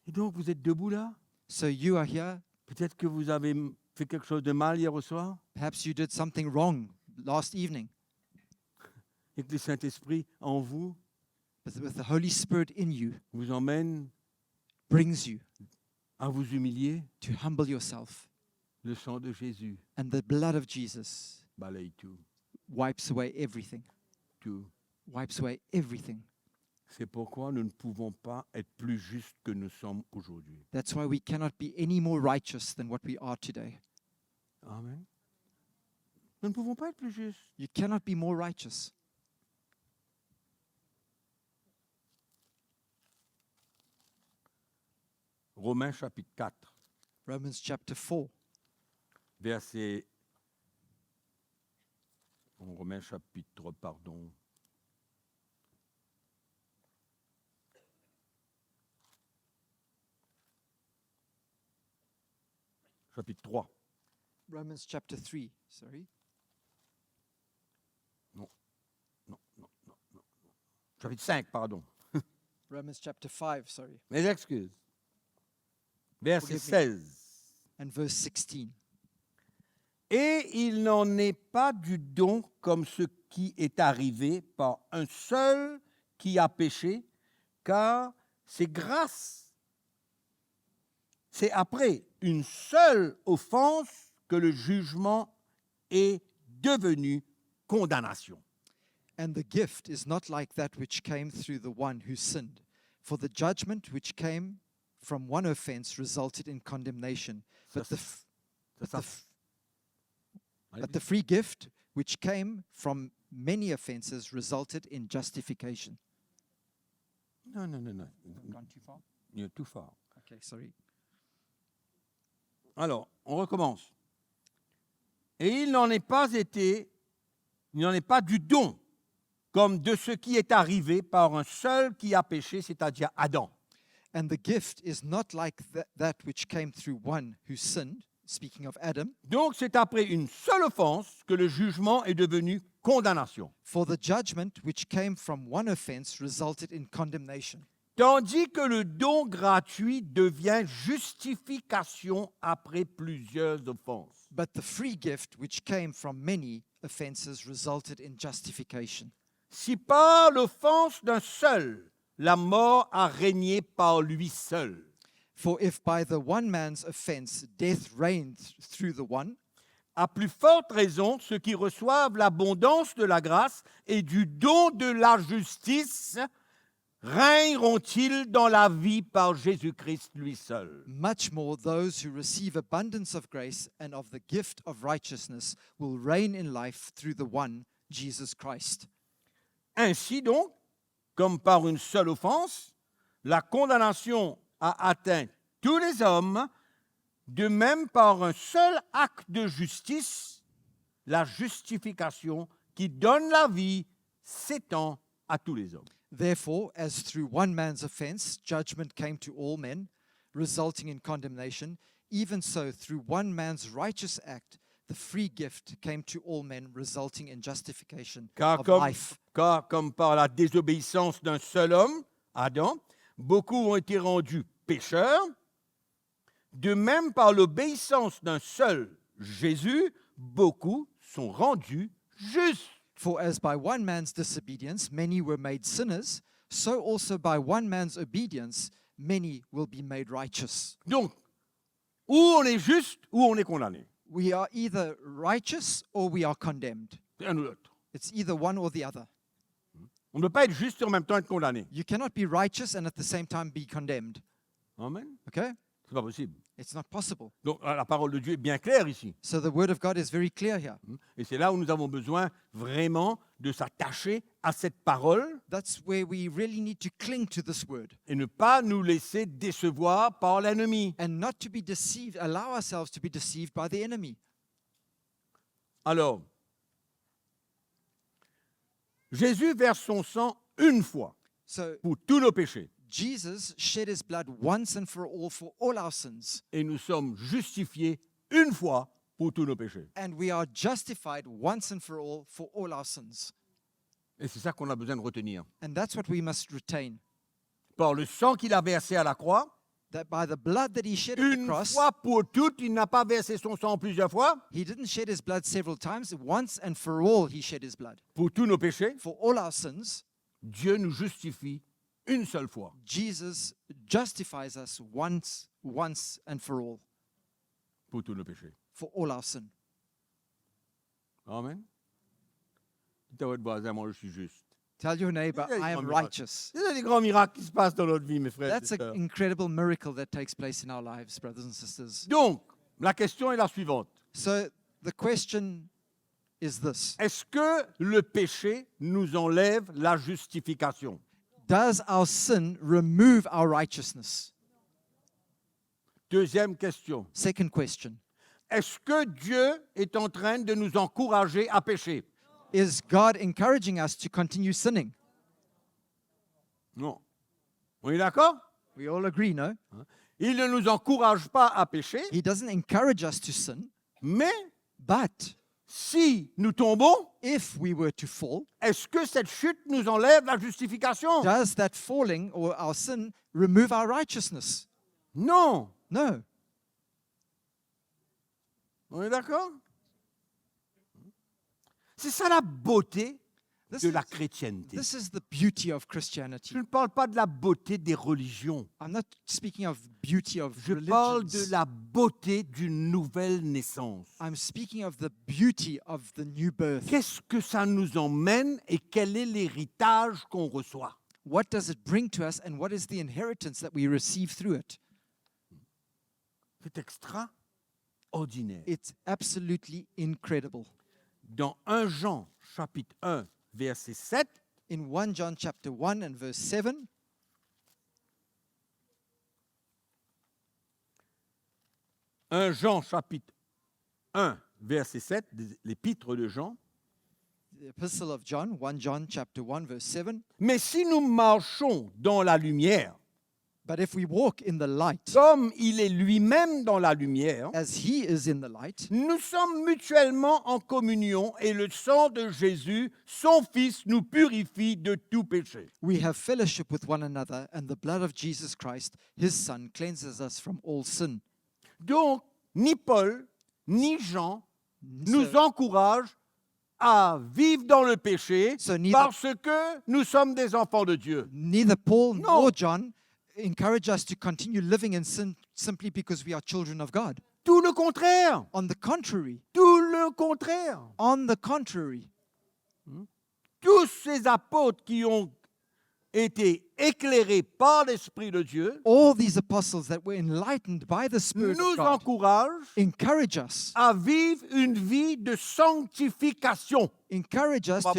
Et donc, vous êtes debout là. So you are here. Peut-être que vous avez fait quelque chose de mal hier au soir Perhaps you did something wrong last evening, et que le Saint-Esprit en vous but with the Holy Spirit in you vous emmène brings you à vous humilier. to humble yourself. Le sang de Jésus And the blood of Jesus balaye tout. wipes away everything, Tout. wipes away everything. C'est pourquoi nous ne pouvons pas être plus justes que nous sommes aujourd'hui. That's why we cannot be any more righteous than what we are today. Amen. Nous ne pouvons pas être plus justes. You cannot be more righteous. Romains chapitre 4, Romans chapter 4, verset... Romains chapitre, pardon. Chapitre 3. Romans chapter 3, sorry. Non. Chapitre 5, pardon. Romans chapter 5, sorry. Mes excuses. Verset Forgive me. 16. And verse 16. Et il n'en est pas du don comme ce qui est arrivé par un seul qui a péché, car c'est grâce. C'est après une seule offense que le jugement est devenu condamnation. And the gift is not like that which came through the one who sinned. For the judgment which came from one offense resulted in condemnation. But C'est ça. but the free gift which came from many offenses resulted in justification. Non, non, non, non. Gone too far? Il est tout fort. Okay, sorry. Alors, on recommence. Et il n'en est pas du don, comme de ce qui est arrivé par un seul qui a péché, c'est-à-dire Adam. And the gift is not like that which came through one who sinned, speaking of Adam. Donc, c'est après une seule offense que le jugement est devenu condamnation. For the judgment which came from one offense resulted in condemnation, Tandis que le don gratuit devient justification après plusieurs offenses. but the free gift which came from many offenses resulted in justification. Si par l'offense d'un seul, la mort a régné par lui seul, For if by the one man's offense death reigned through the one, à plus forte raison, ceux qui reçoivent l'abondance de la grâce et du don de la justice règneront-ils dans la vie par Jésus-Christ lui seul. much more those who receive abundance of grace and of the gift of righteousness will reign in life through the one, Jesus Christ. Ainsi donc, comme par une seule offense, la condamnation a atteint tous les hommes, de même par un seul acte de justice, la justification qui donne la vie s'étend à tous les hommes. Therefore, as through one man's offense judgment came to all men, resulting in condemnation, even so through one man's righteous act the free gift came to all men, resulting in justification Car of comme, life. car comme par la désobéissance d'un seul homme, Adam, beaucoup ont été rendus pécheurs, de même par l'obéissance d'un seul, Jésus, beaucoup sont rendus justes. For as by one man's disobedience many were made sinners, so also by one man's obedience many will be made righteous. Donc, ou on est juste, ou on est condamné. We are either righteous or we are condemned. C'est un ou l'autre. It's either one or the other. On ne peut pas être juste et en même temps être condamné. You cannot be righteous and at the same time be condemned. Amen. Okay? C'est pas possible. It's not possible. Donc, la parole de Dieu est bien claire ici. So the word of God is very clear here. Et c'est là où nous avons besoin vraiment de s'attacher à cette parole That's where we really need to cling to this word et ne pas nous laisser décevoir par l'ennemi. and not to be deceived, allow ourselves to be deceived by the enemy. Alors, Jésus verse son sang une fois So pour tous nos péchés Jesus shed his blood once and for all our sins, et nous sommes justifiés une fois pour tous nos péchés. and we are justified once and for all our sins. Et c'est ça qu'on a besoin de retenir. And that's what we must retain. Par le sang qu'il a versé à la croix, That by the blood that he shed at the une cross, fois pour toutes, il n'a pas versé son sang plusieurs fois, he didn't shed his blood several times. Once and for all, he shed his blood. pour tous nos péchés, For all our sins, Dieu nous justifie une seule fois Jesus justifies us once and for all, pour tous nos péchés. for all our sin. Amen. Dites à votre voisin, moi je suis juste. Tell your neighbor, Yeah, I you am want me to- righteous. C'est des grands miracles qui se passent dans notre vie, mes frères et That's an sœurs. incredible miracle that takes place in our lives, brothers and sisters. Donc, la question est la suivante. So the question is this: Est-ce que le péché nous enlève la justification? does our sin remove our righteousness? Deuxième question. Second question: Est-ce que Dieu est en train de nous encourager à pécher? is God encouraging us to continue sinning? Non. On est d'accord? We all agree, no? Il ne nous encourage pas à pécher, He doesn't encourage us to sin, mais but si nous tombons, if we were to fall, est-ce que cette chute nous enlève la justification? does that falling or our sin remove our righteousness? Non. No. On est d'accord? C'est ça la beauté This de is, la chrétienté. this is the beauty of Je Christianity. ne parle pas de la beauté des religions. I'm not speaking of beauty of Je parle religions. de la beauté d'une nouvelle naissance. I'm speaking of the beauty of the new birth. Qu'est-ce que ça nous emmène et quel est l'héritage qu'on reçoit? What does it bring to us and what is the inheritance that we receive through it? C'est extraordinaire. It's absolutely incredible. Dans 1 Jean, chapitre 1, verset 7, In 1 John chapter 1 and verse 7, 1 Jean chapitre 1, verset 7, l'épître de Jean. the epistle of John, 1 John chapter 1 verse 7, Mais si nous marchons dans la lumière, but if we walk in the light comme il est lui-même dans la lumière, as he is in the light, nous sommes mutuellement en communion et le sang de Jésus, son Fils, nous purifie de tout péché. we have fellowship with one another, and the blood of Jesus Christ, his Son, cleanses us from all sin. Donc, ni Paul, ni Jean nous So, encouragent à vivre dans le péché So neither- parce que nous sommes des enfants de Dieu. neither Paul No. nor John encourage us to continue living in sin simply because we are children of God. Tout le contraire. On the contrary, Tout le contraire. Tous ces apôtres qui ont été éclairés par l'Esprit de Dieu all these apostles that were enlightened by the Spirit nous of God encouragent encourage us à vivre une vie de sanctification, to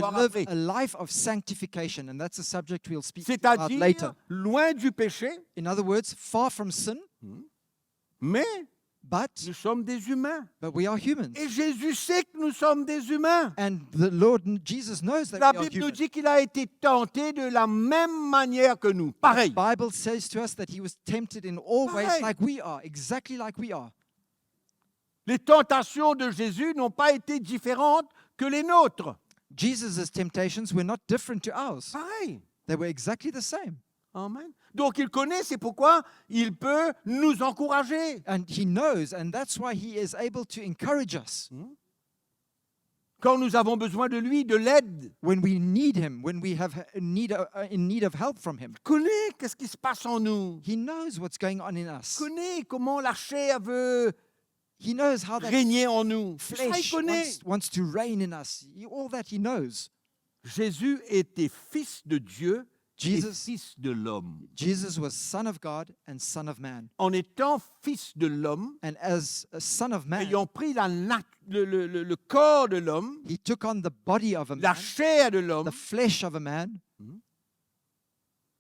voir live après. a life of sanctification, and that's a subject we'll speak about later. c'est-à-dire loin du péché, In other words, far from sin, mais but nous sommes des humains. we are humans. Et Jésus sait que nous sommes des humains. And the Lord Jesus knows that La we are Bible nous human. dit qu'il a été tenté de la même manière que nous. Pareil. The Bible says to us that he was tempted in all ways Pareil. like we are, exactly like we are. Les tentations de Jésus n'ont pas été différentes que les nôtres. Jesus' temptations were not different to ours. Pareil. They were exactly the same. Amen. Donc il connaît, c'est pourquoi il peut nous encourager. And he knows, and that's why he is able to encourage us Quand nous avons besoin de lui, de l'aide. when we need him, when we have in need of help from him. Il connaît qu'est-ce qui se passe en nous. He knows what's going on in Il us. connaît comment la chair veut He knows how that régner en nous. Ça, il flesh connaît. wants to reign in us. All that he knows. Jésus était fils de Dieu et Jesus, fils de l'homme. Jesus was son of God and son of man. En étant fils de l'homme, And as a son of man, ayant pris le corps de l'homme, he took on the body of a la man, chair de l'homme, the flesh of a man.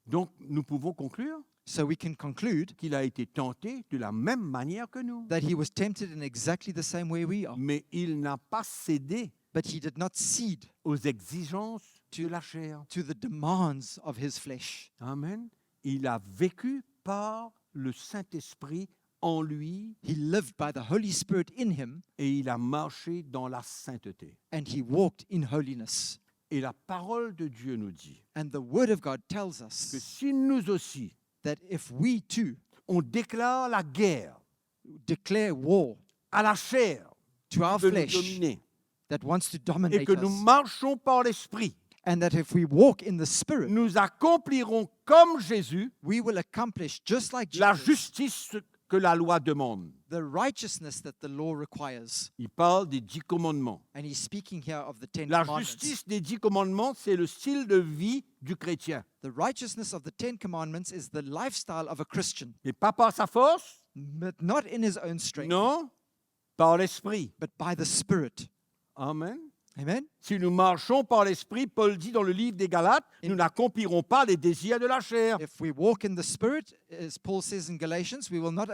donc nous pouvons conclure So we can conclude qu'il a été tenté de la même manière que nous. that he was tempted in exactly the same way we are. Mais il n'a pas cédé But he did not cede aux exigences de la chair. to the demands of his flesh. Amen. Il a vécu par le Saint-Esprit en lui He lived by the Holy Spirit in him, et il a marché dans la sainteté. and he walked in holiness. Et la parole de Dieu nous dit And the Word of God tells que us si nous aussi, that if we too on déclare la guerre declare war à la chair to our de nous flesh dominer that wants to et dominate que nous us, marchons par l'Esprit, and that if we walk in the Spirit, nous accomplirons comme Jésus we will accomplish, just like la Jesus, justice que la loi demande. the righteousness that the law requires. Il parle des 10 commandements. And he's speaking here of the 10 La commandments. justice des 10 commandements, c'est le style de vie du chrétien. The righteousness of the 10 commandments is the lifestyle of a Christian, Et pas par sa force, but not in his own strength, non, par l'Esprit. but by the Spirit. Amen. Amen? Si nous marchons par l'Esprit, Paul dit dans le livre des Galates, nous n'accomplirons pas les désirs de la chair. If we walk in the Spirit, as Paul says in Galatians, we will not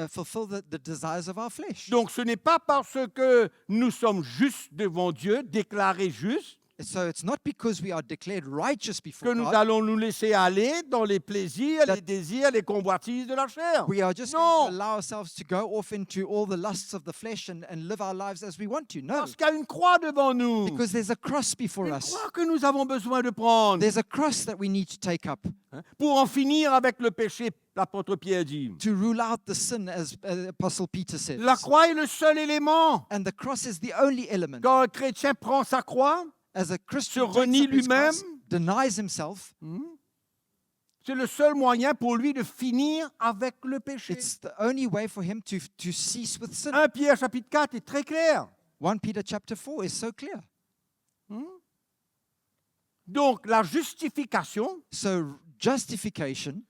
fulfill the desires of our flesh. Donc ce n'est pas parce que nous sommes justes devant Dieu, déclarés justes, So it's not because we are declared righteous que before nous God, allons nous laisser aller dans les plaisirs, That- les désirs, les convoitises de la chair. we are just No. going to allow ourselves to go off into all the lusts of the flesh and live our lives as we want to. No, Parce qu'il y a une croix devant nous. because there's a cross before Une us. croix que nous avons besoin de prendre. There's a cross that we need to take up Hein, pour en finir avec le péché, l'apôtre Pierre dit. to rule out the sin, as Apostle Peter says. La croix est le seul élément. And the cross is the only element. Quand un chrétien prend sa croix, As a Christian se takes renie up his cross, lui-même. denies himself, c'est le seul moyen pour lui de finir avec le péché. it's the only way for him to cease with sin. 1 Pierre chapitre 4 est très clair. 1 Peter chapter 4 is so clear. Donc la justification, So justification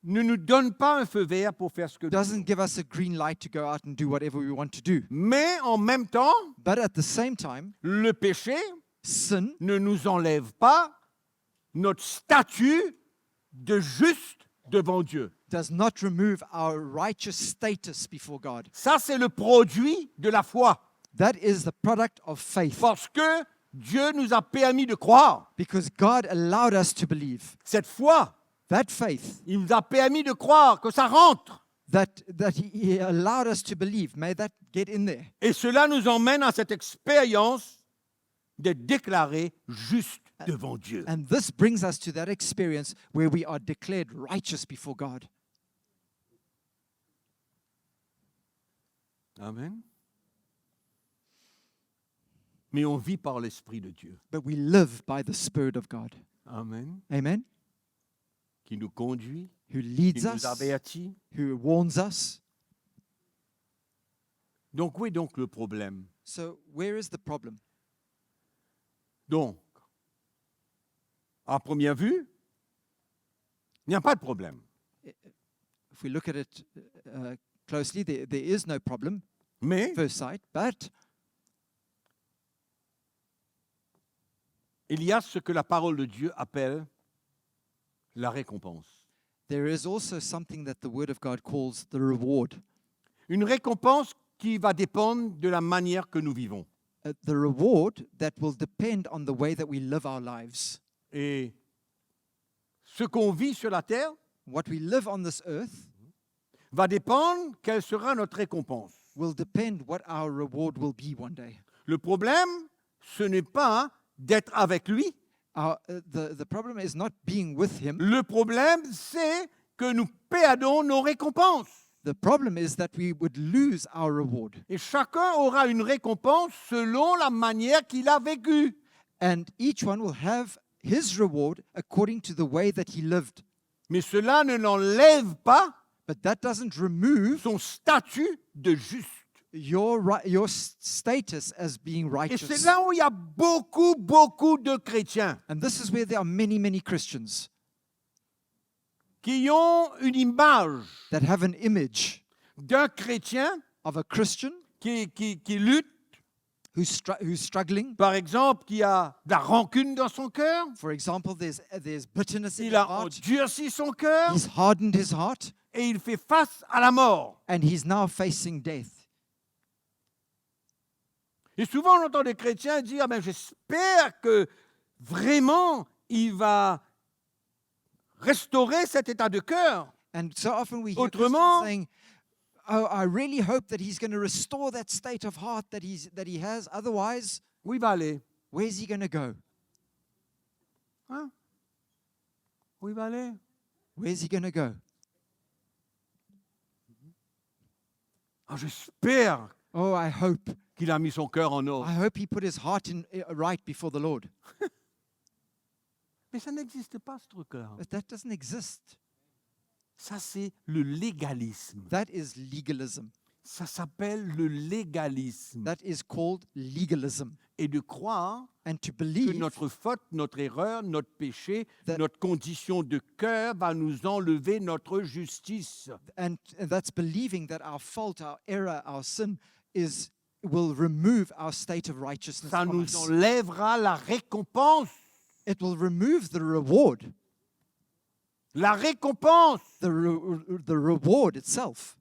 ne nous donne pas un feu vert pour faire ce que nous voulons. doesn't give us a green light to go out and do whatever we want to do. Mais en même temps, But at the same time, le péché sin ne nous enlève pas notre statut de juste devant Dieu. does not remove our righteous status before God. Ça, c'est le produit de la foi. That is the product of faith. Parce que Dieu nous a permis de croire. Because God allowed us to believe. Cette foi, That faith il nous a permis de croire que ça rentre. that He allowed us to believe, may that get in there. Et cela nous emmène à cette expérience d'être déclarés justes devant Dieu. And this brings us to that experience where we are declared righteous before God. Amen. Mais on vit par l'Esprit de Dieu. But we live by the Spirit of God. Amen. Amen? Qui nous conduit, Who qui leads nous us, avertit. who warns us. Donc, où est donc le problème? So where is the problem? Donc, à première vue, il n'y a pas de problème. If we look at it closely, there is no problem, Mais first sight, but il y a ce que la parole de Dieu appelle la récompense. there is also something that the Word of God calls the reward. Une récompense qui va dépendre de la manière que nous vivons. The reward that will depend on the way that we live our lives. Et ce qu'on vit sur la terre What we live on this earth va dépendre quelle sera notre récompense. will depend what our reward will be one day. Le problème, ce n'est pas d'être avec lui. The problem is not being with Him. Le problème, c'est que nous perdons nos récompenses. The problem is that we would lose our reward. Et chacun aura une récompense selon la manière qu'il a vécu. And each one will have his reward according to the way that he lived. Mais cela ne l'enlève pas But that doesn't remove son statut de juste. your status as being Et c'est righteous. là où il y a beaucoup de chrétiens And this is where there are many Christians qui ont une image that have an image d'un chrétien of a Christian qui lutte, who's struggling. par exemple, qui a de la rancune dans son cœur, For example, there's bitterness in il his a heart. endurci son cœur He's hardened his heart, et il fait face à la mort. and he's now facing death. Et souvent, on entend des chrétiens dire ah ben, j'espère que vraiment il va restaurer cet état de cœur. And so often we hear Autrement- Christians saying, "Oh, I really hope that he's going to restore that state of heart that he has. Otherwise, Où il va aller? where's he going to go? Hein? Où il va aller? Where's he going to go? Ah, j'espère Oh, I hope. qu'il a mis son cœur en ordre. I hope he put his heart right before the Lord." Mais ça n'existe pas, ce truc-là. But that doesn't exist. Ça, c'est le légalisme. That is legalism. Ça s'appelle le légalisme. That is called legalism. Et de croire And to que believe notre faute, notre erreur, notre péché, That- notre condition de cœur va nous enlever notre justice. and that's believing that our fault, our error, our sin will remove our state of righteousness Ça from nous us. enlèvera la récompense. It will remove the reward, La récompense. the reward itself.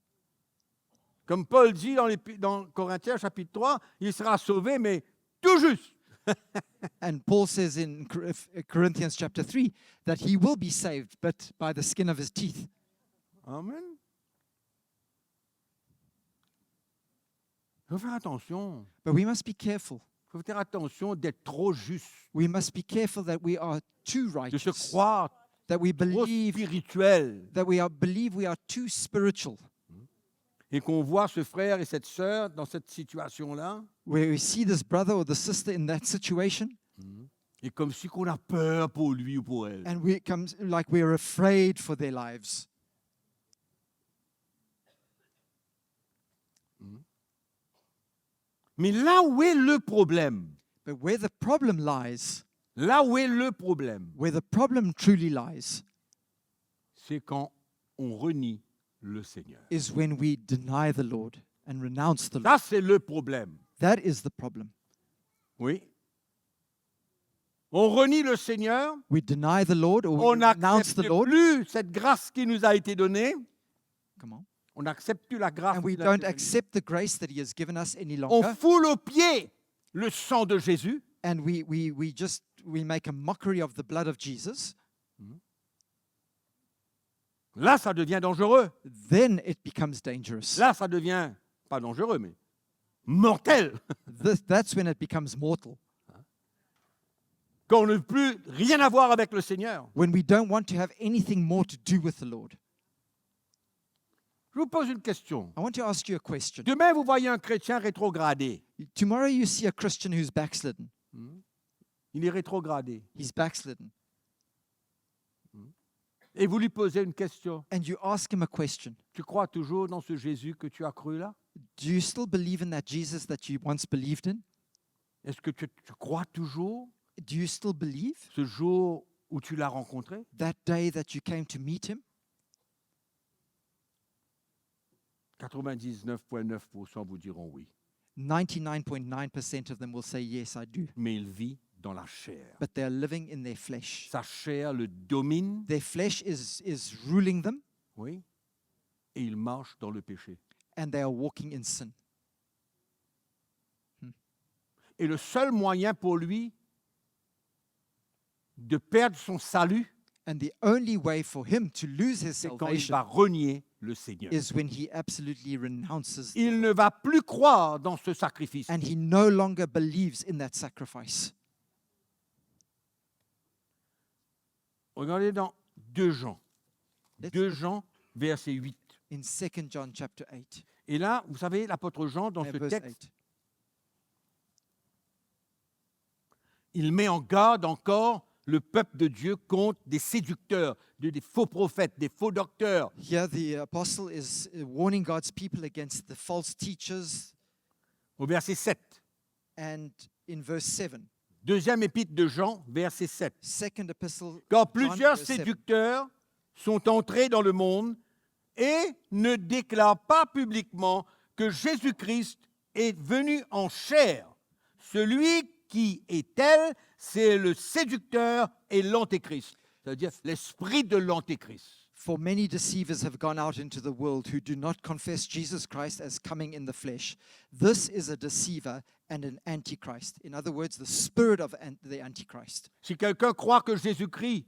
Comme Paul dit dans Corinthiens chapitre 3, il sera sauvé, mais tout juste. And Paul says in Corinthians chapter 3 that he will be saved, but by the skin of his teeth. Amen. Il faut faire attention. But we must be careful. Il faut faire attention d'être trop juste, We must be careful that we are too de se righteous, croire that we trop believe spirituel believe we are too spiritual, et qu'on voit ce frère et cette sœur dans cette situation-là where we see this brother or the sister in that situation, et comme si qu'on a peur pour lui ou pour elle. and we come like we're afraid for their lives. Mais là où est le problème, But where the problem lies, là où est le problème, where the problem truly lies, c'est quand on renie le Seigneur. is when we deny the Lord and renounce the Lord. Ça, c'est le problème. That is the problem. Oui. On renie le Seigneur, We deny the Lord or on we renounce n'accepte the Lord. plus cette grâce qui nous a été donnée, Come on. on n'accepte plus la grâce And we qui nous a don't été donnée. accept the grace that He has given us any On longer. foule aux pieds le sang de Jésus, And we make a mockery of the blood of Jesus. là, ça devient dangereux. Then it becomes dangerous. Là, ça devient, pas dangereux, mais mortel. That's when it becomes mortal. Quand on ne veut plus rien avoir avec le Seigneur. When we don't want to have anything more to do with the Lord. Je vous pose une question. I want to ask you a question. Demain, vous voyez un chrétien rétrogradé. Tomorrow you see a Christian who's backslidden. Il est rétrogradé. He's backslidden. Et vous lui posez une question. And you ask him a question. Tu crois toujours dans ce Jésus que tu as cru là? Do you still believe in that Jesus that you once believed in? Est-ce que tu crois toujours Do you still believe ce jour où tu l'as rencontré? that day that you came to meet him? 99,9% vous diront oui. 99.9% of them will say, yes, I do. Mais il vit dans la chair. But they are living in their flesh. Sa chair le domine, Their flesh is ruling them, oui, et il marche dans le péché. and they are walking in sin. Et le seul moyen pour lui de perdre son salut, And the only way for him to lose his c'est quand il salvation va renier le Seigneur. is when he absolutely renounces Il ne va plus croire dans ce sacrifice. and he no longer believes in that sacrifice. Regardez dans 2 Jean. Let's 2 look Jean, verset 8. in 2 John chapter 8, Et là, vous savez, l'apôtre Jean, dans ce verse texte, 8. il met en garde encore le peuple de Dieu contre des séducteurs, des faux prophètes, des faux docteurs. Here the apostle is warning God's people against the false teachers. Au verset 7. And in verse 7, Deuxième épître de Jean, verset 7. second epistle, Car John, plusieurs verse 7. séducteurs sont entrés dans le monde et ne déclarent pas publiquement que Jésus-Christ est venu en chair. Celui qui est tel, c'est le séducteur et l'antéchrist, c'est-à-dire l'esprit de l'antéchrist. For many deceivers have gone out into the world who do not confess Jesus Christ as coming in the flesh. This is a deceiver and an antichrist. In other words, the spirit of the antichrist. Si quelqu'un croit que Jésus-Christ,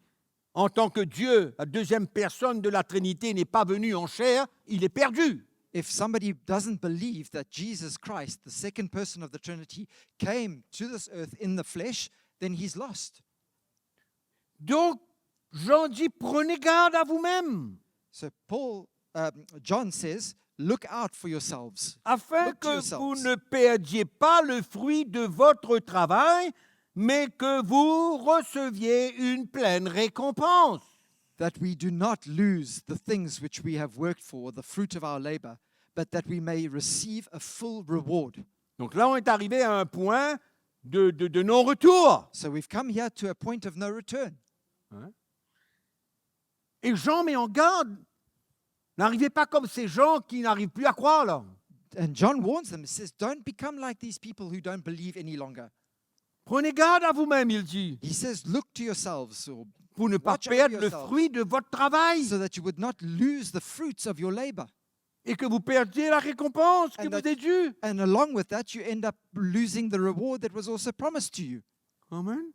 en tant que Dieu, la deuxième personne de la Trinité, n'est pas venu en chair, il est perdu. If somebody doesn't believe that Jesus Christ, the second person of the Trinity, came to this earth in the flesh, then he's lost. Donc, Jean dit, prenez garde à vous-même, So John says, look out for yourselves, afin Look to que yourselves. vous ne perdiez pas le fruit de votre travail, mais que vous receviez une pleine récompense. that we do not lose the things which we have worked for, the fruit of our labor, but that we may receive a full reward. Donc là, on est arrivé à un point de non-retour. So we've come here to a point of no return. Et Jean met en garde, n'arrivez pas comme ces gens qui n'arrivent plus à croire là. And John warns them, he says, don't become like these people who don't believe any longer. Prenez garde à vous-même, il dit, He says, look to yourselves, or pour ne pas Watch out perdre for le yourselves. fruit de votre travail so that you would not lose the fruits of your labor. et que vous perdiez la récompense qui And vous that- est due. And along with that, you end up losing the reward that was also promised to you. Amen.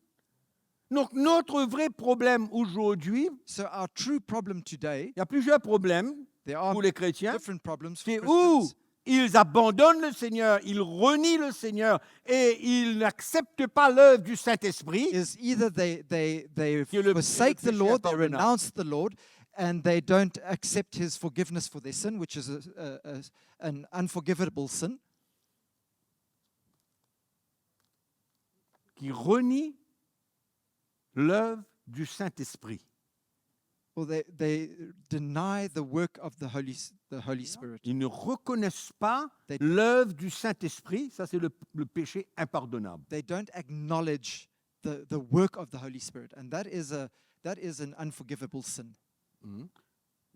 Donc notre vrai problème aujourd'hui, So our true problem today, il y a plusieurs problèmes there are pour les chrétiens, different problems for c'est où Christians. ils abandonnent le Seigneur, ils renient le Seigneur et ils n'acceptent pas l'œuvre du Saint-Esprit. Is either they Que le forsake the péché Lord, they impardonnable. renounce the Lord, and they don't accept His forgiveness for their sin, which is an unforgivable sin, Qui renient l'œuvre du Saint-Esprit. or they deny the work of the Holy Spirit. Ils ne reconnaissent pas They- l'œuvre du Saint-Esprit. Ça, c'est le péché impardonnable. They don't acknowledge the work of the Holy Spirit, and that is an unforgivable sin.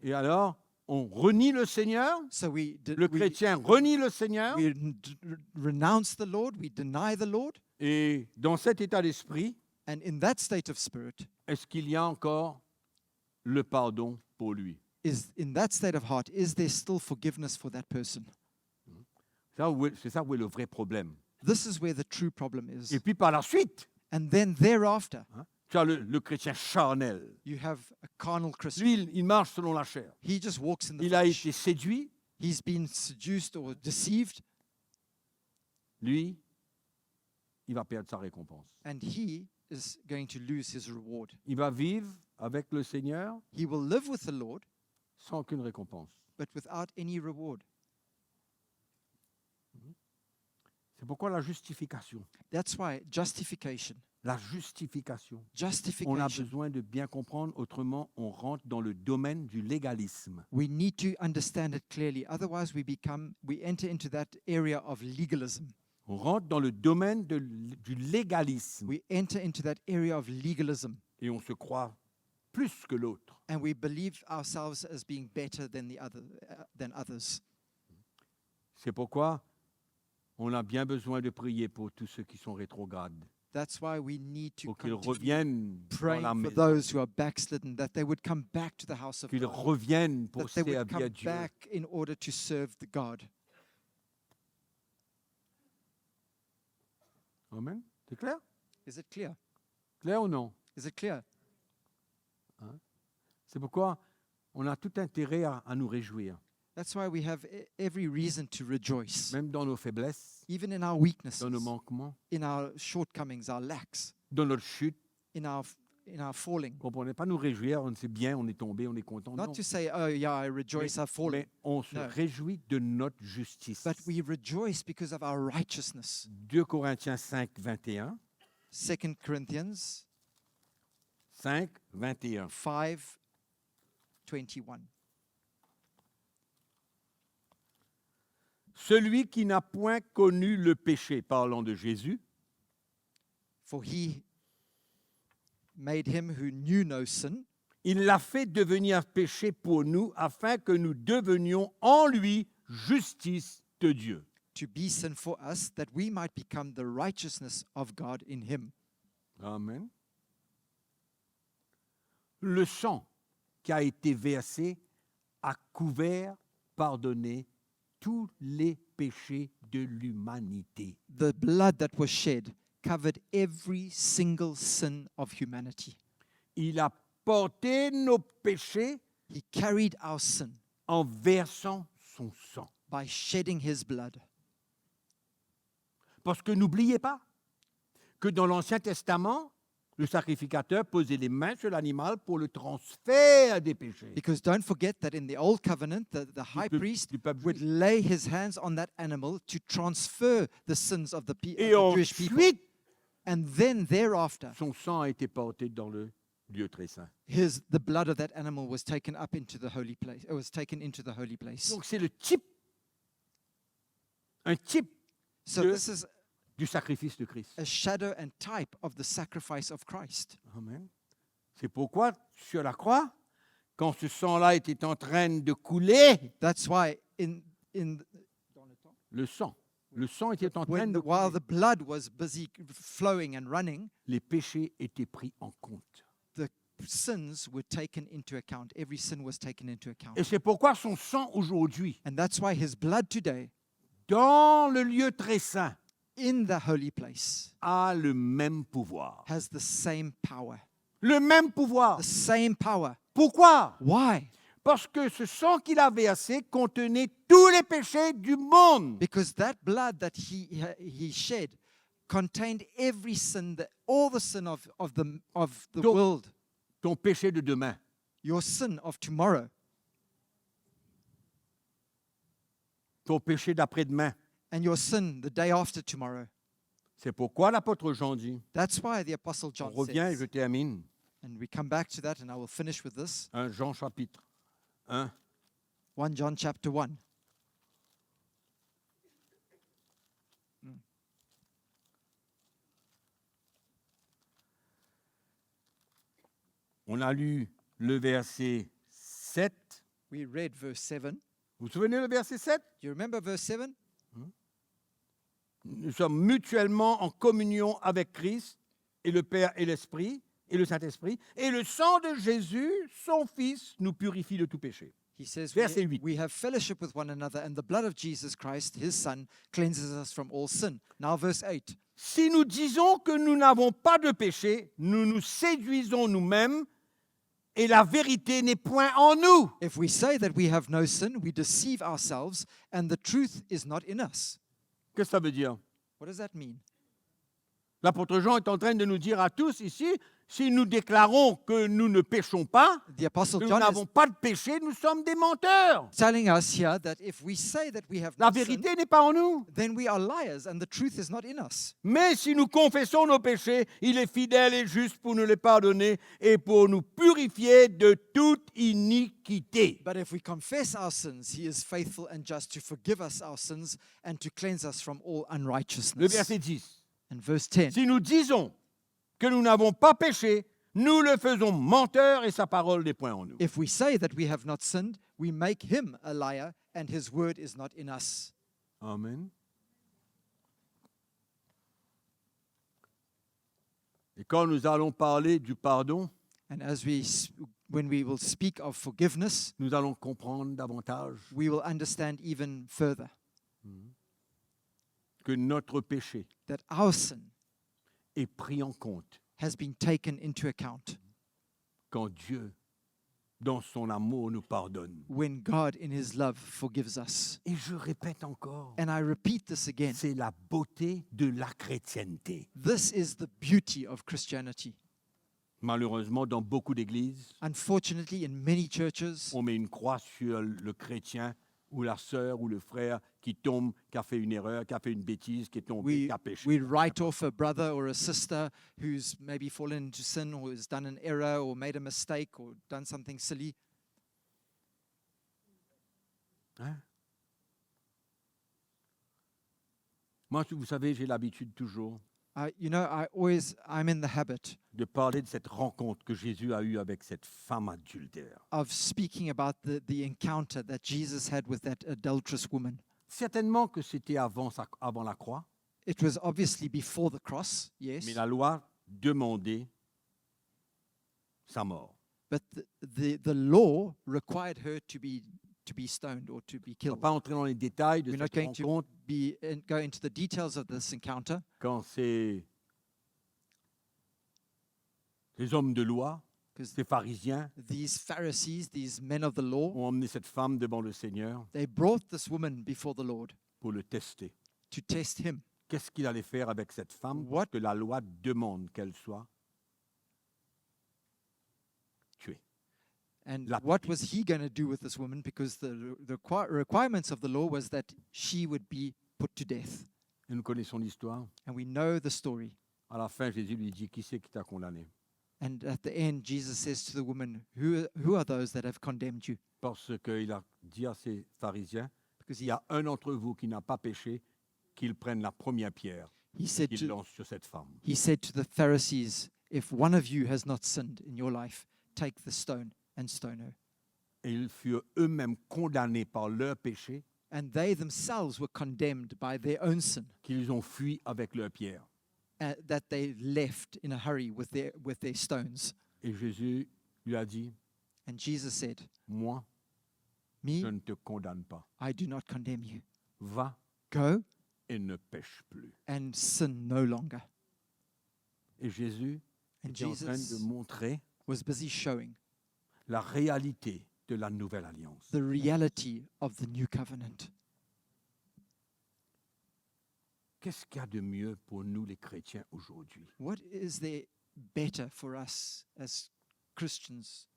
Et alors, on renie le Seigneur, So le chrétien renie le Seigneur, renounce the Lord, we deny the Lord. et dans cet état d'esprit, And in that state of spirit, est-ce qu'il y a encore le pardon pour lui? in that state of heart, is there still forgiveness for that person? C'est ça où est le vrai problème. This is where the true problem is. Et puis par la suite, And then thereafter, tu as le chrétien charnel. you have a carnal Christian. Lui, il marche selon la chair. He just walks in the Il a flesh. été séduit. He's been seduced or deceived, Lui, il va perdre sa récompense. and he is going to lose his reward. Il va vivre avec le Seigneur He will live with the Lord, sans aucune récompense. but without any reward. C'est pourquoi la justification, That's why justification, on a justification, besoin de bien comprendre, autrement on rentre dans le domaine du légalisme. we need to understand it clearly. Otherwise, we enter into that area of legalism. On rentre dans le domaine du légalisme We enter into that area of legalism, et on se croit plus que l'autre. and we believe ourselves as being better than than others. C'est pourquoi on a bien besoin de prier pour tous ceux qui sont rétrogrades, That's why we need to pour qu'ils continue reviennent dans praying la for maison, those who are backslidden, that they would come back to the house of qu'ils God, reviennent pour that they would servir come Dieu. back in order to serve the God. Amen. C'est clair? Is it clear? Clair ou non? Is it clear? C'est pourquoi on a tout intérêt à nous réjouir, That's why we have every reason to rejoice, même dans nos faiblesses, even in our weaknesses, dans nos manquements, in our shortcomings, our lacks, dans notre chute. in our falling. Comprenez pas nous réjouir, on sait bien, on est tombé, on est content. Not Non. to say, oh yeah, I rejoice, I've fallen, Mais on se No. réjouit de notre justice. but we rejoice because of our righteousness. 2 Corinthiens 5, 21. 2 Corinthians 5, 21. 5:21. Celui qui n'a point connu le péché, parlant de Jésus, For he made him who knew no sin, il l'a fait devenir péché pour nous, afin que nous devenions en lui justice de Dieu. to be sin for us, that we might become the righteousness of God in him. Amen. Le sang qui a été versé a couvert, pardonné tous les péchés de l'humanité. The blood that was shed covered every single sin of humanity. Il a porté nos péchés He carried our sin en versant son sang. by shedding his blood. Parce que n'oubliez pas que dans l'Ancien Testament, le sacrificateur posait les mains sur l'animal pour le transfert des péchés Because don't forget that in the Old Covenant, the high priest du peuple would juif. lay his hands on that animal to transfer the sins of the Et Jewish people. ensuite, And then thereafter, son sang a été porté dans le lieu très saint. the blood of that animal was taken up into the holy place. It was taken into the holy place. Donc c'est le type, un type So de- this is du sacrifice de Christ. a shadow and type of the sacrifice of Christ. Amen. C'est pourquoi sur la croix, quand ce sang-là était en train de couler, That's why le sang était en train de while couler, the blood was busy flowing and running, les péchés étaient pris en compte. the sins were taken into account. Every sin was taken into account. Et c'est pourquoi son sang aujourd'hui, And that's why his blood today dans le lieu très saint, in the holy place a le même pouvoir. has the same power. Le même pouvoir. The same power. Pourquoi? Why? Parce que ce sang qu'il a versé contenait tous les péchés du monde. Because that blood that he shed contained every sin, all the sin of the Donc- world, Ton péché de demain, your sin of tomorrow, ton péché d'après-demain. and your sin the day after tomorrow. C'est pourquoi l'apôtre Jean dit, That's why the Apostle on John revient et je says, termine, and we come back to that, and I will finish with this. 1 Jean chapitre 1, 1 John chapter 1. on a lu le verset 7 We read verse 7. Vous vous souvenez le verset 7? Do you remember verse 7? Nous sommes mutuellement en communion avec Christ et le Père et l'Esprit et le Saint-Esprit. Et le sang de Jésus, son Fils, nous purifie de tout péché. He says, Verset 8. we have fellowship with one another, and the blood of Jesus Christ, his Son, cleanses us from all sin. Now, verse 8. Si nous disons que nous n'avons pas de péché, nous nous séduisons nous-mêmes et la vérité n'est point en nous. If we say that we have no sin, we deceive ourselves, and the truth is not in us. Qu'est-ce que ça veut dire? What does that mean? L'apôtre Jean est en train de nous dire à tous ici, si nous déclarons que nous ne péchons pas, The Apostle que nous John n'avons is pas de péché, nous sommes des menteurs. telling us here that if we say that we have La not sinned, vérité n'est pas en nous. then we are liars, and the truth is not in us. Mais si nous confessons nos péchés, il est fidèle et juste pour nous les pardonner et pour nous purifier de toute iniquité. But if we confess our sins, he is faithful and just to forgive us our sins and to cleanse us from all Le unrighteousness. verset 10. And verse 10. Si nous disons que nous n'avons pas péché, nous le faisons menteur et sa parole n'est point en nous. If we say that we have not sinned, we make him a liar, and his word is not in us. Amen. Et quand nous allons parler du pardon, And when we will speak of forgiveness, nous allons comprendre davantage we will understand even further que notre péché that our sin est pris en compte has been taken into account quand Dieu, dans son amour, nous pardonne. when God in his love forgives us. Et je répète encore, And I repeat this again. c'est la beauté de la chrétienté. This is the beauty of Christianity. Malheureusement, dans beaucoup d'églises, Unfortunately, in many churches, on met une croix sur le chrétien ou la sœur ou le frère qui tombe, qui a fait une erreur, qui a fait une bêtise, qui est tombé, qui a péché. we write off a brother or a sister who's maybe fallen into sin or has done an error or made a mistake or done something silly. Hein? Moi, vous savez, j'ai l'habitude toujours I'm in the habit de parler de cette rencontre que Jésus a eue avec cette femme adultère. of speaking about the encounter that Jesus had with that adulterous woman. Certainement que c'était avant la croix, It was obviously before the cross, yes, mais la loi demandait sa mort. but the law required her to be stoned or to be On ne va killed. pas entrer dans les détails de We're not cette going to rencontre go into the details of this encounter. quand ces hommes de loi, Because ces pharisiens, these Pharisees, these men of the law, ont emmené cette femme devant le Seigneur they brought this woman before the Lord pour le tester. to test him. Qu'est-ce qu'il allait faire avec cette femme What- que la loi demande qu'elle soit tuée? And La what pupille. was he going to do with this woman? Because the requirements of the law was that she would be put to death. Et nous connaissons l'histoire. And we know the story. À la fin, Jésus lui dit, qui c'est qui t'a condamné? And at the end, Jesus says to the woman, who are those that have condemned you? Parce qu'il a dit à ces pharisiens, Because s'il y a un d'entre vous qui n'a pas péché, qu'il prenne la première pierre, he said qu'il to lance sur cette femme. the Pharisees, if one of you has not sinned in your life, take the stone and stone her. Et ils furent eux-mêmes condamnés par leur péché, And they themselves were condemned by their own sin, qu'ils ont fui avec leur pierre. that they left in a hurry with their stones. Et Jésus lui a dit, And Jesus said, moi, me, je ne te condamne pas. I do not condemn you. Va Go et ne pêche plus. and sin no longer. Et Jésus And était en train de Jesus montrer was busy showing la réalité de la nouvelle alliance. the reality of the new covenant. Qu'est-ce qu'il y a de mieux pour nous les chrétiens aujourd'hui, What is there better for us as Christians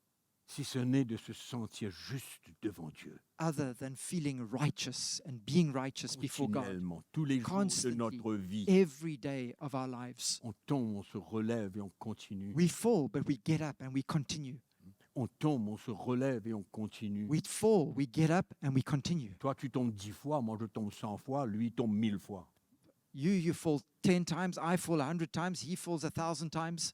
si ce n'est de se sentir juste devant Dieu, other than feeling righteous and being righteous before God continuellement, tous les jours de Constantly. notre vie? every day of our lives? On tombe, on se relève et on continue. We fall, but we get up and we continue. On tombe, on se relève et on continue. We fall, we get up and we continue. Toi, tu tombes 10 fois, moi je tombe 100 fois, lui il tombe 1000 fois. You fall 10 times, I fall 100 times, he falls 1,000 times.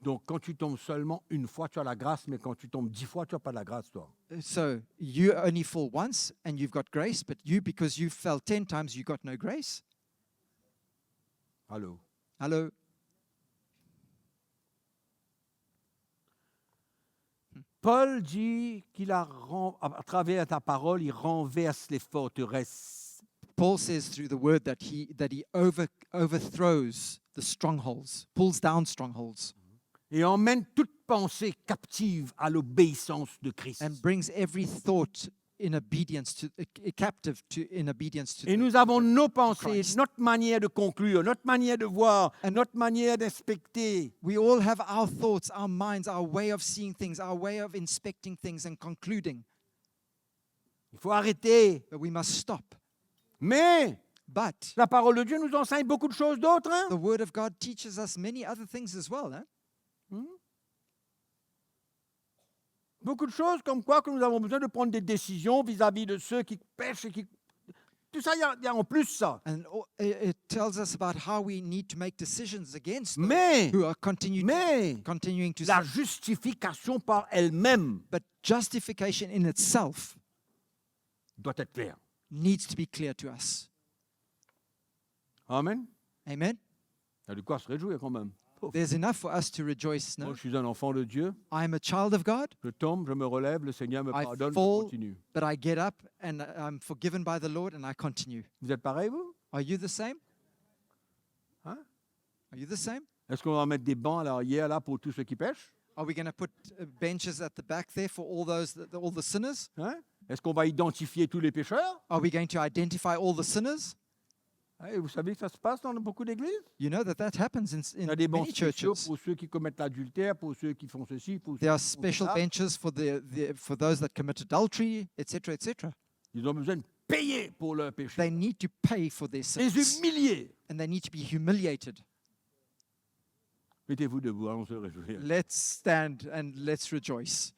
Donc, quand tu tombes seulement une fois, tu as la grâce, mais quand tu tombes 10 fois, tu n'as pas de la grâce, toi. So you only fall once and you've got grace, but you, because you fell 10 times, you got no grace. Allô? Hello. Paul dit qu'il à travers ta parole, il renverse les forteresses. Paul says through the word that he overthrows the strongholds, pulls down strongholds, Et emmène toute pensée captive à l'obéissance de Christ. and brings every thought in obedience to captive to in obedience to. Et the- nous avons nos pensées, Christ. notre manière de conclure, notre manière de voir, And- notre manière d'inspecter. We all have our thoughts, our minds, our way of seeing things, our way of inspecting things and concluding. Il faut arrêter. But we must stop. Mais But la parole de Dieu nous enseigne beaucoup de choses d'autres. Hein? the Word of God teaches us many other things as well. Eh? Beaucoup de choses comme quoi que nous avons besoin de prendre des décisions vis-à-vis de ceux qui pêchent et qui... Tout ça, il y a en plus ça. And it tells us about how we need to make decisions against those Mais, who are continuing to la sin. justification par elle-même But justification in itself doit être claire. needs to be clear to us. Amen. Amen. Il y a de quoi se réjouir quand même. There's enough for us to rejoice. Moi, No? je suis un enfant de Dieu. I am a child of God, Je tombe, je me relève, le Seigneur me I pardonne, je fall. continue. but I get up and I'm forgiven by the Lord and I continue. Vous êtes pareil, vous? Are you the same? Hein? Are you the same? Est-ce qu'on va mettre des bancs à l'arrière là pour tous ceux qui pêchent? Are we going to put benches at the back there for all all the sinners? Hein? Est-ce qu'on va identifier tous les pécheurs? Are we going to identify all the sinners? Hein, et vous savez que ça se passe dans beaucoup d'églises? You know that happens Il y in a des bancs many spéciaux churches. pour ceux qui commettent l'adultère, pour ceux qui font ceci, pour ceux There are qui font special ça. benches for those that commit adultery, etc., etc. Ils ont besoin de payer pour leur péché. They need to pay for their Les sins, humilier. and they need to be humiliated. Mettez-vous debout, allons se réjouir. Let's stand and let's rejoice.